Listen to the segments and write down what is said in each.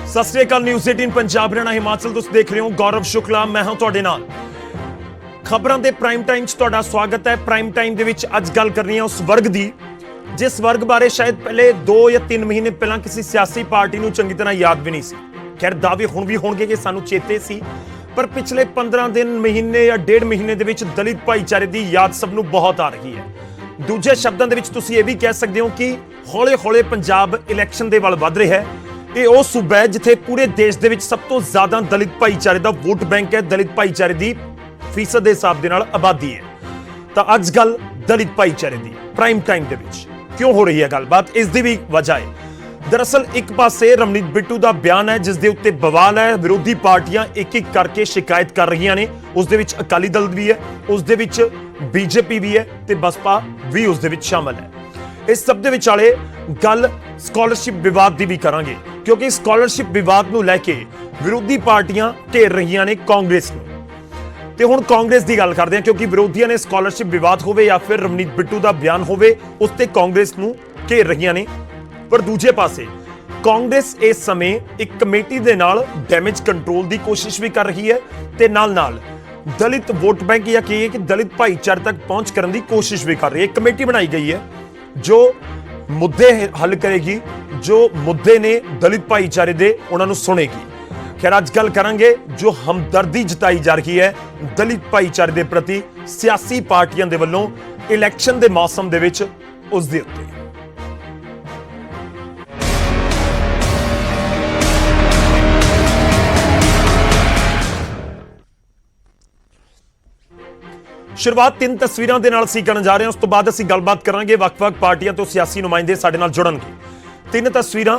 सत श्री अकाल। न्यूज़ 18 पंजाब हरियाणा हिमाचल तुसीं देख रहे हो। गौरव शुक्ला मैं हां तुहाडे नाल। खबरां दे प्राइम टाइम च तुहाडा स्वागत है। प्राइम टाइम दे विच अज गल करनी है उस वर्ग दी जिस वर्ग बारे शायद पहले 2 या 3 महीने पहला किसी सियासी पार्टी नूं चंगी तरह याद भी नहीं सी। खैर दावे हुण भी होणगे कि सानूं चेते सी, पर पिछले 15 दिन महीने या 1.5 महीने दे विच दलित भाईचारे दी याद सबनूं बहुत आ रही है। दूजे शब्दां दे विच तुसीं ये भी कह सकदे हो कि हौले हौले पंजाब इलैक्शन दे वल वध रिहा है। ਇਹ ਉਹ ਸੂਬਾ ਹੈ ਜਿੱਥੇ ਪੂਰੇ ਦੇਸ਼ ਦੇ ਵਿੱਚ ਸਭ ਤੋਂ ਜ਼ਿਆਦਾ ਦਲਿਤ ਭਾਈਚਾਰੇ ਦਾ ਵੋਟ ਬੈਂਕ ਹੈ। ਦਲਿਤ ਭਾਈਚਾਰੇ ਦੀ ਫੀਸਦ ਦੇ ਹਿਸਾਬ ਦੇ ਨਾਲ ਆਬਾਦੀ ਹੈ। ਤਾਂ ਅੱਜ ਗੱਲ ਦਲਿਤ ਭਾਈਚਾਰੇ ਦੀ ਪ੍ਰਾਈਮ ਟਾਈਮ ਦੇ ਵਿੱਚ ਕਿਉਂ ਹੋ ਰਹੀ ਹੈ ਗੱਲਬਾਤ, ਇਸ ਦੀ ਵੀ ਵਜ੍ਹਾ ਹੈ। ਦਰਅਸਲ ਇੱਕ ਪਾਸੇ ਰਮਨੀਤ ਬਿੱਟੂ ਦਾ ਬਿਆਨ ਹੈ ਜਿਸ ਦੇ ਉੱਤੇ ਬਵਾਲ ਹੈ। ਵਿਰੋਧੀ ਪਾਰਟੀਆਂ ਇੱਕ ਇੱਕ ਕਰਕੇ ਸ਼ਿਕਾਇਤ ਕਰ ਰਹੀਆਂ ਨੇ। ਉਸ ਦੇ ਵਿੱਚ ਅਕਾਲੀ ਦਲ ਵੀ ਹੈ, ਉਸ ਦੇ ਵਿੱਚ ਬੀਜੇਪੀ ਵੀ ਹੈ ਤੇ ਬਸਪਾ ਵੀ ਉਸ ਦੇ ਵਿੱਚ ਸ਼ਾਮਲ ਹੈ। इस सब दे विचाले गल स्कॉलरशिप विवाद की भी करांगे क्योंकि स्कॉलरशिप विवाद नूं लैके विरोधी पार्टियां घेर रही ने कांग्रेस नूं। ते हुण कांग्रेस की गल करते हैं क्योंकि विरोधियों ने स्कॉलरशिप विवाद होवे या फिर रमनीत बिट्टू का बयान होवे उस ते कांग्रेस नूं घेर रही ने। पर दूजे पासे कांग्रेस इस समय एक कमेटी दे नाल डैमेज कंट्रोल की कोशिश भी कर रही है ते नाल दलित वोट बैंक या कहिए कि दलित भाईचारे तक पहुंच करने की कोशिश भी कर रही है। एक कमेटी बनाई गई है जो मुद्दे हल करेगी, जो मुद्दे ने दलित भाईचारे दे उन्होंने सुनेगी। खैर अज गल करांगे जो हमदर्दी जताई जा रही है दलित भाईचारे दे प्रति सियासी पार्टियां दे वल्लों इलैक्शन दे मौसम दे विच उस दे उत्ते। शुरुआत 3 तस्वीरों के नाल असीं करन जा रहे हैं। उस तो बाद असीं गलबात करांगे वख-वख पार्टियां तो सियासी नुमाइंदे साडे नाल जुड़नगे। 3 तस्वीरां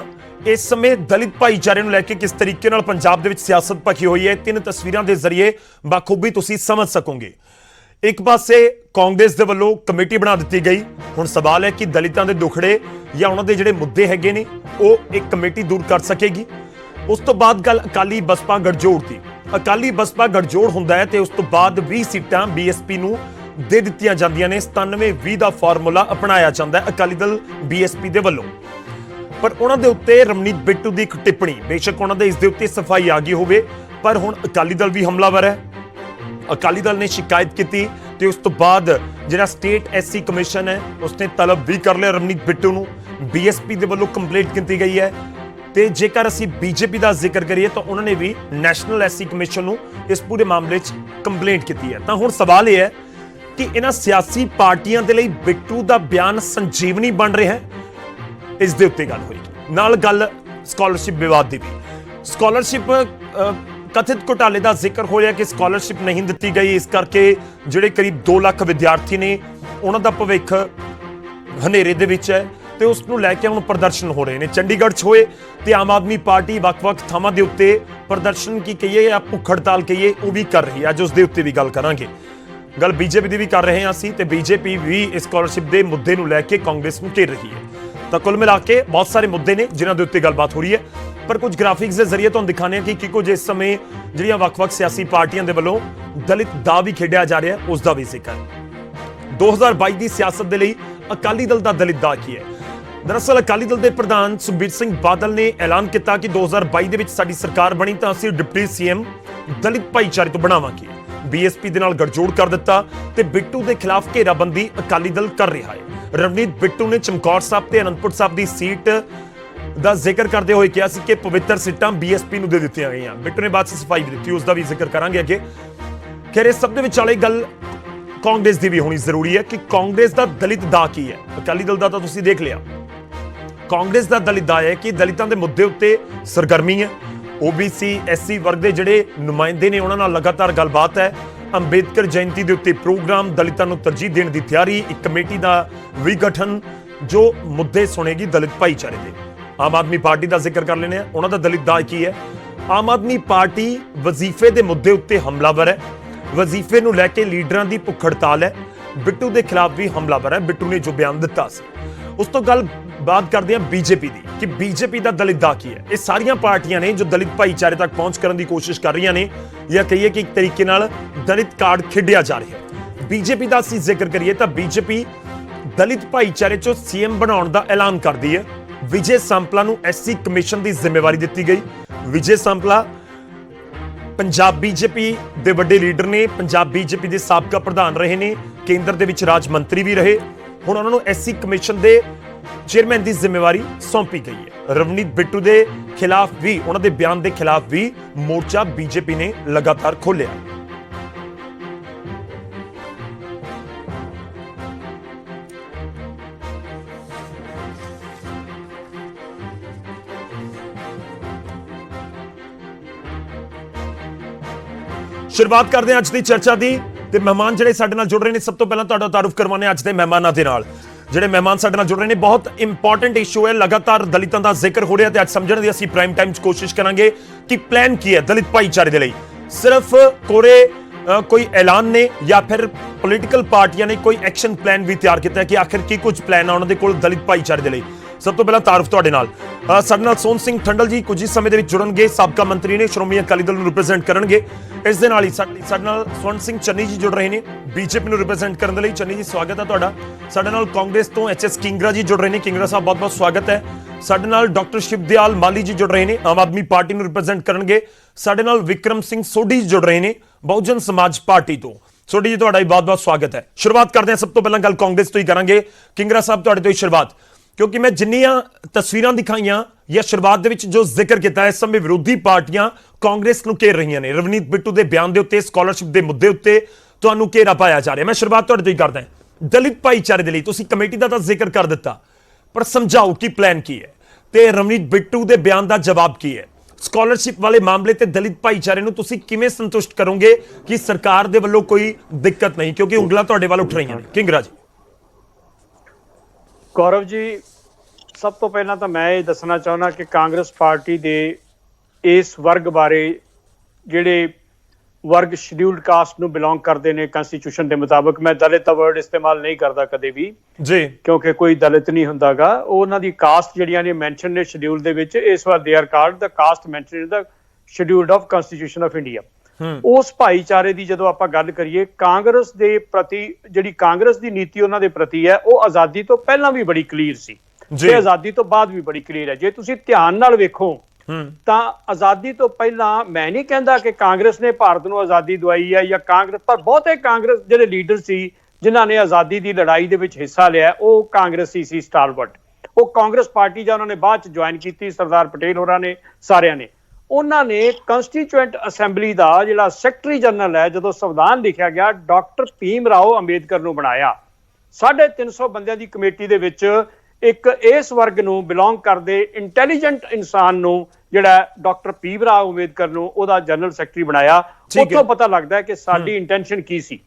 इस समय दलित भाईचारे नूं लैके किस तरीके नाल पंजाब दे विच सियासत भखी हुई है 3 तस्वीरां दे जरिए बाखूबी तुसीं समझ सकोगे। एक पासे कांग्रेस दे वल्लों कमेटी बना दित्ती गई। हुण सवाल है कि दलितां दे दुखड़े या उन्हां दे जिहड़े मुद्दे हैगे ने ओह एक कमेटी दूर कर सकेगी। उस तो बाद गल अकाली बसपा गठजोड़ दी। अकाली बसपा गठजोड़ हुंदा है ते उस तो बाद 20 सीटां बीएसपी नूं दे दित्तियां जांदियां ने। 97-20 दा फार्मूला अपनाया जांदा है अकाली दल बीएसपी दे वल्लों। पर उन्हां दे उत्ते रमनीत बिट्टू दी एक टिप्पणी, बेशक उन्हां दे इस दे उत्ते सफाई आ गई होवे पर हुण अकाली दल भी हमलावर है। अकाली दल ने शिकायत की ते उस तो बाद जिहड़ा स्टेट एससी कमीशन है उसने तलब भी कर लिया रमनीत बिट्टू नूं। बीएसपी दे वल्लों कंप्लेंट की गई है ਤੇ ਜੇਕਰ ਅਸੀਂ ਬੀਜੇਪੀ ਦਾ ਜ਼ਿਕਰ ਕਰੀਏ ਤਾਂ ਉਹਨਾਂ ਨੇ ਵੀ ਨੈਸ਼ਨਲ ਐਸਸੀ ਕਮਿਸ਼ਨ ਨੂੰ ਇਸ ਪੂਰੇ ਮਾਮਲੇ 'ਚ ਕੰਪਲੇਂਟ ਕੀਤੀ ਹੈ। ਤਾਂ ਹੁਣ ਸਵਾਲ ਇਹ ਹੈ ਕਿ ਇਹਨਾਂ ਸਿਆਸੀ ਪਾਰਟੀਆਂ ਦੇ ਲਈ ਬਿੱਟੂ ਦਾ ਬਿਆਨ ਸੰਜੀਵਨੀ ਬਣ ਰਿਹਾ ਹੈ। ਇਸ ਦੇ ਉੱਤੇ ਗੱਲ ਹੋਏਗੀ। ਨਾਲ ਗੱਲ ਸਕਾਲਰਸ਼ਿਪ ਵਿਵਾਦ ਦੀ ਵੀ। ਸਕਾਲਰਸ਼ਿਪ ਕਥਿਤ ਘੁਟਾਲੇ ਦਾ ਜ਼ਿਕਰ ਹੋ ਰਿਹਾ ਕਿ ਸਕਾਲਰਸ਼ਿਪ ਨਹੀਂ ਦਿੱਤੀ ਗਈ, ਇਸ ਕਰਕੇ ਜਿਹੜੇ ਕਰੀਬ 2 ਲੱਖ ਵਿਦਿਆਰਥੀ ਨੇ ਉਹਨਾਂ ਦਾ ਭਵਿੱਖ ਹਨੇਰੇ ਦੇ ਵਿੱਚ ਹੈ ਤੇ ਉਸ ਨੂੰ ਲੈ ਕੇ ਹੁਣ ਪ੍ਰਦਰਸ਼ਨ ਹੋ ਰਹੇ ਨੇ। ਚੰਡੀਗੜ੍ਹ 'ਚ ਹੋਏ ਤੇ ਆਮ ਆਦਮੀ ਪਾਰਟੀ ਵੱਖ-ਵੱਖ ਥਾਵਾਂ ਦੇ ਉੱਤੇ ਪ੍ਰਦਰਸ਼ਨ ਕੀ ਕਹੀਏ ਜਾਂ ਭੁੱਖ ਹੜਤਾਲ ਕਹੀਏ ਉਹ ਵੀ ਕਰ ਰਹੀ ਹੈ। ਅੱਜ ਉਸ ਦੇ ਉੱਤੇ ਵੀ ਗੱਲ ਕਰਾਂਗੇ। ਗੱਲ ਬੀਜੇਪੀ ਦੀ ਵੀ ਕਰ ਰਹੇ ਹਾਂ ਅਸੀਂ ਤੇ ਬੀਜੇਪੀ ਵੀ ਇਸ ਸਕਾਲਰਸ਼ਿਪ ਦੇ ਮੁੱਦੇ ਨੂੰ ਲੈ ਕੇ ਕਾਂਗਰਸ ਨੂੰ ਘੇਰ ਰਹੀ ਹੈ। ਤਾਂ ਕੁੱਲ ਮਿਲਾ ਕੇ ਬਹੁਤ ਸਾਰੇ ਮੁੱਦੇ ਨੇ ਜਿਨ੍ਹਾਂ ਦੇ ਉੱਤੇ ਗੱਲਬਾਤ ਹੋ ਰਹੀ ਹੈ। ਪਰ ਕੁਝ ਗ੍ਰਾਫਿਕਸ ਦੇ ਜ਼ਰੀਏ ਤੁਹਾਨੂੰ ਦਿਖਾਉਂਦੇ ਹਾਂ ਕਿ ਕੁਝ ਇਸ ਸਮੇਂ ਜਿਹੜੀਆਂ ਵੱਖ-ਵੱਖ ਸਿਆਸੀ ਪਾਰਟੀਆਂ ਦੇ ਵੱਲੋਂ ਦਲਿਤ ਦਾ ਵੀ ਖੇਡਿਆ ਜਾ ਰਿਹਾ ਉਸ ਦਾ ਵੀ ਜ਼ਿਕਰ। 2022 ਦੀ ਸਿਆਸਤ ਦੇ ਲਈ ਅਕਾਲੀ ਦਲ ਦਾ ਦਲਿਤ ਦਾ ਕੀ ਹੈ। दरअसल अकाली दल के प्रधान सुखबीर सिंह बादल ने ऐलान किया कि 2022 के साडी सरकार बनी तो असीं डिप्टी सीएम दलित भाईचारे तो बनावांगे। बीएसपी दे नाल गठजोड़ कर दिता ते बिट्टू के खिलाफ घेराबंदी अकाली दल कर रहा है। रवनीत बिट्टू ने चमकौर साहब ते अनंदपुर साहब की सीट का जिक्र करते हुए कहा कि पवित्र सीटां बीएसपी नूं दे दित्तियां गईयां। बिट्टू ने बाद सफाई भी दी, उसका भी जिक्र करांगे अगे। खैर इस सब दे विचाले गल कांग्रेस की भी होनी जरूरी है कि कांग्रेस का दलित दा की है। अकाली दल का तो तुसीं देख लिया, कांग्रेस का दलित दा है कि दलितों के मुद्दे उत्ते सरगर्मी है। ओबीसी एससी वर्ग के जिहड़े नुमाइंदे ने उन्हां नाल लगातार गलबात है। अंबेडकर जयंती के उत्ते प्रोग्राम, दलितों को तरजीह देने की तैयारी, एक कमेटी का भी गठन जो मुद्दे सुनेगी दलित भाईचारे के। आम आदमी पार्टी का जिक्र कर लेने, उन्हां दा दलित दा की है। आम आदमी पार्टी वजीफे के मुद्दे उत्ते हमलावर है। वजीफे नूं लैके लीडरां दी भुख हड़ताल है। बिट्टू के खिलाफ भी हमलावर है। बिट्टू ने जो बयान दिता सी उस तो गल बात करते हैं बीजेपी की कि बीजेपी का दलित दा की है। ये सारियां पार्टियां ने जो दलित भाईचारे तक पहुंच करने की कोशिश कर रही ने या कहिए कि एक तरीके नाल दलित कार्ड खेडिया जा रहा है। बीजेपी का असीं जिक्र करिए तो बीजेपी दलित भाईचारे चों सीएम बनाउण दा ऐलान करदी है। विजय सांपला नूं एससी कमीशन की जिम्मेवारी दी गई। ਵਿਜੇ ਸੰਪਲਾ ਪੰਜਾਬ ਬੀਜੇਪੀ ਦੇ ਵੱਡੇ ਲੀਡਰ ਨੇ, ਪੰਜਾਬ ਬੀਜੇਪੀ ਦੇ ਸਾਬਕਾ ਪ੍ਰਧਾਨ ਰਹੇ ਨੇ, ਕੇਂਦਰ ਦੇ ਵਿੱਚ ਰਾਜ ਮੰਤਰੀ ਵੀ ਰਹੇ। ਹੁਣ ਉਹਨਾਂ ਨੂੰ ਐਸਸੀ ਕਮਿਸ਼ਨ ਦੇ ਚੇਅਰਮੈਨ ਦੀ ਜ਼ਿੰਮੇਵਾਰੀ ਸੌਂਪੀ ਗਈ ਹੈ। ਰਵਨੀਤ ਬਿੱਟੂ ਦੇ ਖਿਲਾਫ ਵੀ, ਉਹਨਾਂ ਦੇ ਬਿਆਨ ਦੇ ਖਿਲਾਫ ਵੀ ਮੋਰਚਾ ਬੀਜੇਪੀ ਨੇ ਲਗਾਤਾਰ ਖੋਲ੍ਹਿਆ। शुरुआत करते हैं अज की चर्चा की। ते मेहमान जिहड़े साडे नाल जुड़ रहे हैं, सब तो पहला तुहाडा तारुफ करवाने अज दे मेहमानां दे नाल। जिहड़े मेहमान साडे नाल जुड़ रहे हैं, बहुत इंपॉर्टेंट इशू है, लगातार दलितां दा जिक्र हो रहा है। अज समझण दी असीं प्राइम टाइम कोशिश करांगे कि प्लान की है दलित भाईचारे दे लई। सिर्फ कोरे कोई ऐलान ने या फिर पोलीटिकल पार्टियां ने कोई एक्शन प्लान भी तैयार किया कि आखिर की कुछ प्लान है उन्हां दे कोल दलित भाईचारे दे लई। सब तो पहला तारुफ तुहाडे नाल साडे नाल सोहन सिंह ठंडल जी कुछ ही समय दे विच जुड़नगे, साबका मंत्री ने, श्रोमणी अकाली दल नूं रिप्रेजेंट करनगे। इस दे नाल ही साडे नाल स्वर्ण सिंह चन्नी जी जुड़ रहे हैं, बीजेपी नूं रिप्रेजेंट करन दे लई। चन्नी जी स्वागत है तुहाडा। साडे नाल कांग्रेस तो एच एस किंगरा जी जुड़ रहे हैं, किंगरा साहब बहुत बहुत स्वागत है। साडे नाल डॉक्टर शिवदयाल माली जी जुड़ रहे हैं, आम आदमी पार्टी नूं रिप्रेजेंट करनगे। साडे नाल विक्रम सिंह सोढी जी जुड़ रहे हैं, बहुजन समाज पार्टी तो। सोढी जी तुहाडा बहुत बहुत स्वागत है। शुरुआत करते हैं, सब तो पहला गल कांग्रेस तो ही करांगे। किंगरा साहब तुहाडे तो ही शुरुआत, क्योंकि मैं जिन्नियां तस्वीरां दिखाईयां या शुरुआत दे विच जो जिक्र किया, इस समय विरोधी पार्टियां कांग्रेस नूं घेर रही ने। रवनीत बिट्टू के बयान के उत्ते, स्कॉलरशिप के मुद्दे उत्ते तुहानूं घेरा पाया जा रहा। मैं शुरुआत तुहाडे तो ही करदा हां। दलित भाईचारे दे लई तुसीं कमेटी का तो जिक्र कर दिता, पर समझाओ कि प्लान की है ते रवनीत बिट्टू के बयान का जवाब की है। स्कॉलरशिप वाले मामले ते दलित भाईचारे नूं तुसीं किवें संतुष्ट करोगे कि सरकार दे वल्लों कोई दिक्कत नहीं, क्योंकि उंगलां तुहाडे वल उठ रहीआं ने। किंगरा जी। गौरव जी, सब तो पहला तो मैं ये दसना चाहना कि कांग्रेस पार्टी दे इस वर्ग बारे, जिहड़े वर्ग शेड्यूल्ड कास्ट नूं बिलोंग करते हैं कॉन्स्टिट्यूशन के मुताबिक, मैं दलित का वर्ड इस्तेमाल नहीं करता कदे भी जी, क्योंकि कोई दलित नहीं हुंदागा। उन्हां दी कास्ट जिहड़ियां ने मैंशन ने शेड्यूल दे विच, इस वार they are called the caste mention in the scheduled of constitution of India. उस भाईचारे की जो आपां गल करिए, कांग्रेस के प्रति जिहड़ी कांग्रेस की नीति उन्हां दे प्रति है, वो आज़ादी तो पहलां भी बड़ी क्लीयर सी ते आज़ादी तो बाद भी बड़ी क्लीयर है। जे तुसीं ध्यान नाल वेखो तां आज़ादी तो पहलां, मैं नहीं कहता कि कांग्रेस ने भारत नूं आज़ादी दवाई है या कांग्रेस, पर बहुते कांग्रेस जिहड़े लीडर सी जिन्हां ने आज़ादी की लड़ाई दे विच हिस्सा लिया, वो कांग्रेसी सी स्टालवर्ट। वो कांग्रेस पार्टी जां उन्होंने बाद च ज्वाइन की, सरदार पटेल होरां ने, सारियां ने। उन्होंने कंस्टीट्यूएंट असैंबली का जिहड़ा सैकटरी जनरल है, जो संविधान लिखा गया, डॉक्टर भीम राव अंबेडकर नूं बनाया। 350 बंदियां दी कमेटी दे विच एक इस वर्ग नूं बिलोंग करदे इंटैलीजेंट इंसान नूं जिहड़ा डॉक्टर भीम राव अंबेडकर नूं ओहदा जनरल सैकटरी बनाया। उत्थों पता लगदा है कि साडी इंटेंशन की सी।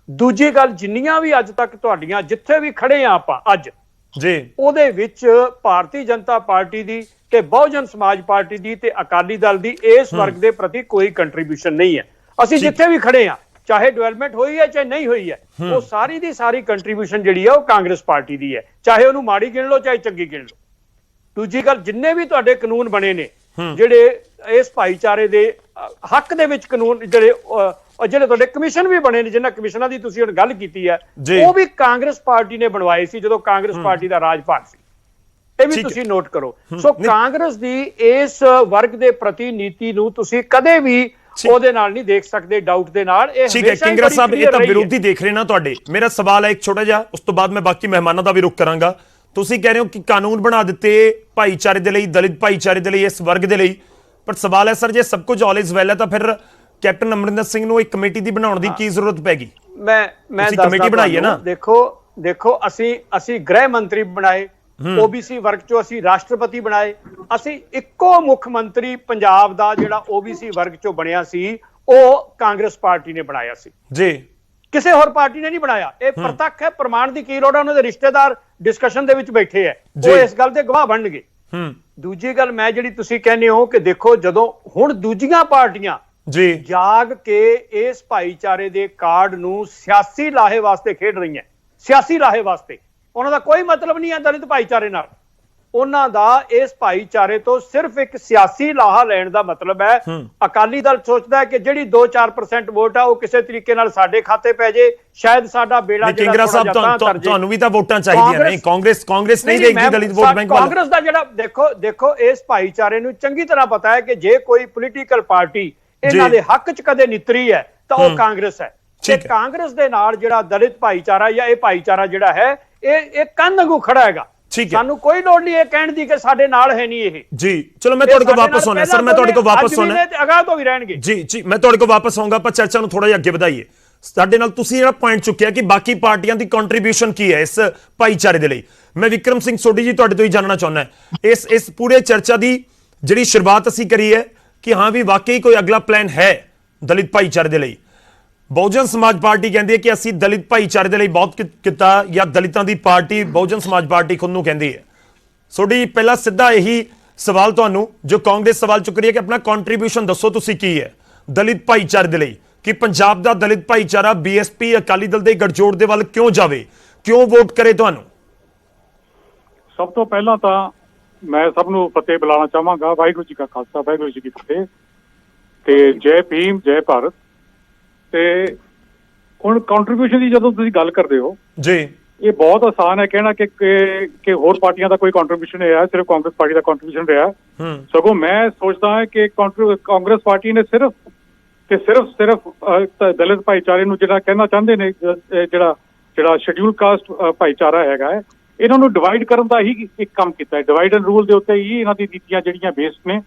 दूजी गल, जिन्नियां भी अज तक तुहाडीआं जिथे भी खड़े आ आपां अज जी, ਉਹਦੇ ਵਿੱਚ ਭਾਰਤੀ ਜਨਤਾ ਪਾਰਟੀ ਦੀ ਤੇ ਬਹੁਜਨ ਸਮਾਜ ਪਾਰਟੀ ਦੀ ਤੇ ਅਕਾਲੀ ਦਲ ਦੀ ਇਸ ਵਰਗ ਦੇ ਪ੍ਰਤੀ ਕੋਈ ਕੰਟਰੀਬਿਊਸ਼ਨ ਨਹੀਂ ਹੈ। ਅਸੀਂ ਜਿੱਥੇ ਵੀ ਖੜੇ ਆ, ਚਾਹੇ ਡਿਵੈਲਪਮੈਂਟ ਹੋਈ ਹੈ ਚਾਹੇ ਨਹੀਂ ਹੋਈ ਹੈ, ਉਹ ਸਾਰੀ ਦੀ ਸਾਰੀ ਕੰਟਰੀਬਿਊਸ਼ਨ ਜਿਹੜੀ ਹੈ ਉਹ ਕਾਂਗਰਸ ਪਾਰਟੀ ਦੀ ਹੈ, ਚਾਹੇ ਉਹਨੂੰ ਮਾੜੀ ਗਿਣ ਲਓ ਚਾਹੇ ਚੰਗੀ ਗਿਣ ਲਓ। ਦੂਜੀ ਗੱਲ, ਜਿੰਨੇ ਵੀ ਤੁਹਾਡੇ ਕਾਨੂੰਨ ਬਣੇ ਨੇ ਜਿਹੜੇ ਇਸ ਭਾਈਚਾਰੇ ਦੇ ਹੱਕ ਦੇ ਵਿੱਚ ਕਾਨੂੰਨ, ਜਿਹੜੇ ਤੁਹਾਡੇ ਕਮਿਸ਼ਨ ਵੀ ਬਣੇ ਨੇ, ਜਿਨ੍ਹਾਂ ਕਮਿਸ਼ਨਾਂ ਦੀ ਤੁਸੀਂ ਹੁਣ ਗੱਲ ਕੀਤੀ ਹੈ, ਉਹ ਵੀ ਕਾਂਗਰਸ ਪਾਰਟੀ ਨੇ ਬਣਵਾਏ ਸੀ ਜਦੋਂ ਕਾਂਗਰਸ ਪਾਰਟੀ ਦਾ ਰਾਜ ਭਾਗ ਸੀ। ਇਹ ਵੀ ਤੁਸੀਂ ਨੋਟ ਕਰੋ। ਸੋ ਕਾਂਗਰਸ ਦੀ ਇਸ ਵਰਗ ਦੇ ਪ੍ਰਤੀ ਨੀਤੀ ਨੂੰ ਤੁਸੀਂ ਕਦੇ ਵੀ ਉਹਦੇ ਨਾਲ ਨਹੀਂ ਦੇਖ ਸਕਦੇ ਡਾਊਟ ਦੇ ਨਾਲ। ਇਹ ਠੀਕ ਹੈ ਕਿੰਗਰਾ ਸਾਹਿਬ, ਇਹ ਤਾਂ ਵਿਰੋਧੀ ਦੇਖ ਰਹੇ ਨਾ ਤੁਹਾਡੇ। ਮੇਰਾ ਸਵਾਲ ਹੈ ਇੱਕ ਛੋਟਾ ਜਿਹਾ, ਉਸ ਤੋਂ ਬਾਅਦ ਮੈਂ ਬਾਕੀ ਮਹਿਮਾਨਾਂ ਦਾ ਵੀ ਰੁਖ ਕਰਾਂਗਾ। ਤੁਸੀਂ ਕਹਿ ਰਹੇ ਹੋ ਕਿ ਕਾਨੂੰਨ ਬਣਾ ਦਿੱਤੇ ਭਾਈਚਾਰੇ ਦੇ ਲਈ, ਦਲਿਤ ਭਾਈਚਾਰੇ ਦੇ ਲਈ, ਇਸ ਵਰਗ ਦੇ ਲਈ, ਪਰ ਸਵਾਲ ਹੈ ਸਰ, ਜੇ ਸਭ ਕੁਝ ਆਲ ਇਜ਼ ਵੈਲ ਹੈ ਤਾਂ ਫਿਰ ਕੈਪਟਨ ਅਮਰਿੰਦਰ ਸਿੰਘ ਨੂੰ ਇੱਕ ਕਮੇਟੀ ਦੀ ਬਣਾਉਣ ਦੀ ਕੀ ਜ਼ਰੂਰਤ ਪੈ ਗਈ? ਮੈਂ ਕਮੇਟੀ ਬਣਾਈ ਹੈ ਨਾ। ਦੇਖੋ ਅਸੀਂ ਗ੍ਰਹਿ ਮੰਤਰੀ ਬਣਾਏ, ओबीसी वर्ग चो असी राष्ट्रपति बनाए, असी इक्को मुख मंत्री पंजाब दा जिहड़ा ओबीसी वर्ग चो बनिया सी ओ कांग्रेस पार्टी ने बनाया सी जी, किसी होर पार्टी ने नहीं बनाया। ये प्रतख है, प्रमाण की की लोड़ है। उन्होंने रिश्तेदार डिस्कशन दे विच बैठे है, वो इस गल दे गवाह बनणगे। दूजी गल मैं जिहड़ी तुसीं कहने हो कि देखो जदों हुण दूजियां पार्टियां जी जाग के इस भाईचारे दे कार्ड नूं सियासी लाहे वास्ते खेड रही हैं, सियासी लाहे वास्ते, उन्हों का कोई मतलब नहीं है दलित भाईचारे नाल। ਉਹਨਾਂ ਦਾ ਇਸ ਭਾਈਚਾਰੇ ਤੋਂ ਸਿਰਫ ਇੱਕ ਸਿਆਸੀ ਲਾਹਾ ਲੈਣ ਦਾ ਮਤਲਬ ਹੈ। ਅਕਾਲੀ ਦਲ ਸੋਚਦਾ ਹੈ ਕਿ ਜਿਹੜੀ 2-4% ਵੋਟ ਆ ਉਹ ਕਿਸੇ ਤਰੀਕੇ ਨਾਲ ਸਾਡੇ ਖਾਤੇ ਪੈ ਜੇ, ਸ਼ਾਇਦ ਸਾਡਾ ਬੇੜਾ ਜਿਹੜਾ ਕਿੰਗਰਾ ਸਾਹਿਬ ਤੁਹਾਨੂੰ ਵੀ ਤਾਂ ਵੋਟਾਂ ਚਾਹੀਦੀਆਂ ਨੇ। ਕਾਂਗਰਸ ਨਹੀਂ ਦੇਗੀ ਦਲਿਤ ਵੋਟ ਬੈਂਕ ਵਾਲਾ। ਕਾਂਗਰਸ ਦਾ ਜਿਹੜਾ ਦੇਖੋ ਇਸ ਭਾਈਚਾਰੇ ਨੂੰ ਚੰਗੀ ਤਰ੍ਹਾਂ ਪਤਾ ਹੈ ਕਿ ਜੇ ਕੋਈ ਪੋਲੀਟੀਕਲ ਪਾਰਟੀ ਇਹਨਾਂ ਦੇ ਹੱਕ 'ਚ ਕਦੇ ਨਿਤਰੀ ਹੈ ਤਾਂ ਉਹ ਕਾਂਗਰਸ ਹੈ। ਤੇ ਕਾਂਗਰਸ ਦੇ ਨਾਲ ਜਿਹੜਾ ਦਲਿਤ ਭਾਈਚਾਰਾ ਜਾਂ ਇਹ ਭਾਈਚਾਰਾ ਜਿਹੜਾ ਹੈ ਇਹ ਕੰਨ ਵਾਂਗੂ ਖੜਾ ਹੈਗਾ। ਸਾਨੂੰ ਕੋਈ ਲੋੜ ਨਹੀਂ ਇਹ ਕਹਿਣ ਦੀ ਕਿ ਸਾਡੇ ਨਾਲ ਹੈ ਨਹੀਂ ਇਹ। ਜੀ ਚਲੋ ਮੈਂ ਤੁਹਾਡੇ ਕੋਲ ਵਾਪਸ ਆਉਣਾ ਸਰ, ਮੈਂ ਤੁਹਾਡੇ ਕੋਲ ਵਾਪਸ ਆਉਣਾ ਤੇ ਅਗਾਹ ਤੋਂ ਵੀ ਰਹਿਣਗੇ। ਜੀ ਮੈਂ ਤੁਹਾਡੇ ਕੋਲ ਵਾਪਸ ਆਉਂਗਾ, ਪਰ ਚਰਚਾ ਨੂੰ ਥੋੜਾ ਜਿਹਾ ਅੱਗੇ ਵਧਾਈਏ। ਸਾਡੇ ਨਾਲ ਤੁਸੀਂ ਜਿਹੜਾ ਪੁਆਇੰਟ ਚੁੱਕਿਆ ਕਿ ਬਾਕੀ ਪਾਰਟੀਆਂ ਦੀ ਕੰਟਰੀਬਿਊਸ਼ਨ ਕੀ ਹੈ ਇਸ ਭਾਈਚਾਰੇ ਦੇ ਲਈ, ਮੈਂ ਵਿਕਰਮ ਸਿੰਘ ਸੋਢੀ ਜੀ ਤੁਹਾਡੇ ਤੋਂ ਹੀ ਜਾਣਨਾ ਚਾਹੁੰਦਾ ਇਸ ਪੂਰੇ ਚਰਚਾ ਦੀ ਜਿਹੜੀ ਸ਼ੁਰੂਆਤ ਅਸੀਂ ਕਰੀ ਹੈ ਕਿ ਹਾਂ ਵੀ ਵਾਕਈ ਕੋਈ ਅਗਲਾ ਪਲਾਨ ਹੈ ਦਲਿਤ ਭਾਈਚਾਰੇ ਦੇ ਲਈ। ਬਹੁਜਨ ਸਮਾਜ ਪਾਰਟੀ ਕਹਿੰਦੀ ਹੈ ਕਿ ਅਸੀਂ ਦਲਿਤ ਭਾਈਚਾਰੇ ਦੇ ਲਈ ਬਹੁਤ ਕੀਤਾ, ਜਾਂ ਦਲਿਤਾਂ ਦੀ ਪਾਰਟੀ ਬਹੁਜਨ ਸਮਾਜ ਪਾਰਟੀ ਖੁਦ ਨੂੰ ਕਹਿੰਦੀ ਹੈ। ਸੋਢੀ ਪਹਿਲਾ ਸਿੱਧਾ ਇਹੀ ਸਵਾਲ ਤੁਹਾਨੂੰ ਜੋ ਕਾਂਗਰਸ ਸਵਾਲ ਚੁੱਕ ਰਹੀ ਹੈ ਕਿ ਆਪਣਾ ਕੰਟਰੀਬਿਊਸ਼ਨ ਦੱਸੋ ਤੁਸੀਂ ਕੀ ਹੈ ਦਲਿਤ ਭਾਈਚਾਰੇ ਦੇ ਲਈ, ਕਿ ਪੰਜਾਬ ਦਾ ਦਲਿਤ ਭਾਈਚਾਰਾ ਬੀਐਸਪੀ ਅਕਾਲੀ ਦਲ ਦੇ ਗਠਜੋੜ ਦੇ ਵੱਲ ਕਿਉਂ ਜਾਵੇ, ਕਿਉਂ ਵੋਟ ਕਰੇ ਤੁਹਾਨੂੰ? ਸਭ ਤੋਂ ਪਹਿਲਾਂ ਤਾਂ ਮੈਂ ਸਭ ਨੂੰ ਫਤਿਹ ਬੁਲਾਉਣਾ ਚਾਹਾਂਗਾ। ਵਾਹਿਗੁਰੂ ਜੀ ਕਾ ਖਾਲਸਾ, ਵਾਹਿਗੁਰੂ ਜੀ ਕੀ ਫਤਿਹ, ਤੇ ਜੈ ਭੀਮ ਜੈ ਭਾਰਤ। ਤੇ ਹੁਣ ਕੰਟਰੀਬਿਊਸ਼ਨ ਦੀ ਜਦੋਂ ਤੁਸੀਂ ਗੱਲ ਕਰਦੇ ਹੋ ਜੀ, ਇਹ ਬਹੁਤ ਆਸਾਨ ਹੈ ਕਹਿਣਾ ਕਿ ਹੋਰ ਪਾਰਟੀਆਂ ਦਾ ਕੋਈ ਕੰਟਰੀਬਿਊਸ਼ਨ ਨਹੀਂ ਹੈ, ਸਿਰਫ ਕਾਂਗਰਸ ਪਾਰਟੀ ਦਾ ਕੰਟਰੀਬਿਊਸ਼ਨ ਰਿਹਾ। ਸਗੋਂ ਮੈਂ ਸੋਚਦਾ ਹਾਂ ਕਿ ਕਾਂਗਰਸ ਪਾਰਟੀ ਨੇ ਸਿਰਫ ਦਲਿਤ ਭਾਈਚਾਰੇ ਨੂੰ ਜਿਹੜਾ ਕਹਿਣਾ ਚਾਹੁੰਦੇ ਨੇ, ਜਿਹੜਾ ਸ਼ਡਿਊਲ ਕਾਸਟ ਭਾਈਚਾਰਾ ਹੈਗਾ ਹੈ, ਇਹਨਾਂ ਨੂੰ ਡਿਵਾਈਡ ਕਰਨ ਦਾ ਹੀ ਇੱਕ ਕੰਮ ਕੀਤਾ ਹੈ। ਡਿਵਾਈਡ ਐਂਡ ਰੂਲ ਦੇ ਉੱਤੇ ਹੀ ਇਹਨਾਂ ਦੀ ਨੀਤੀਆਂ ਜਿਹੜੀਆਂ ਬੇਸਡ ਨੇ।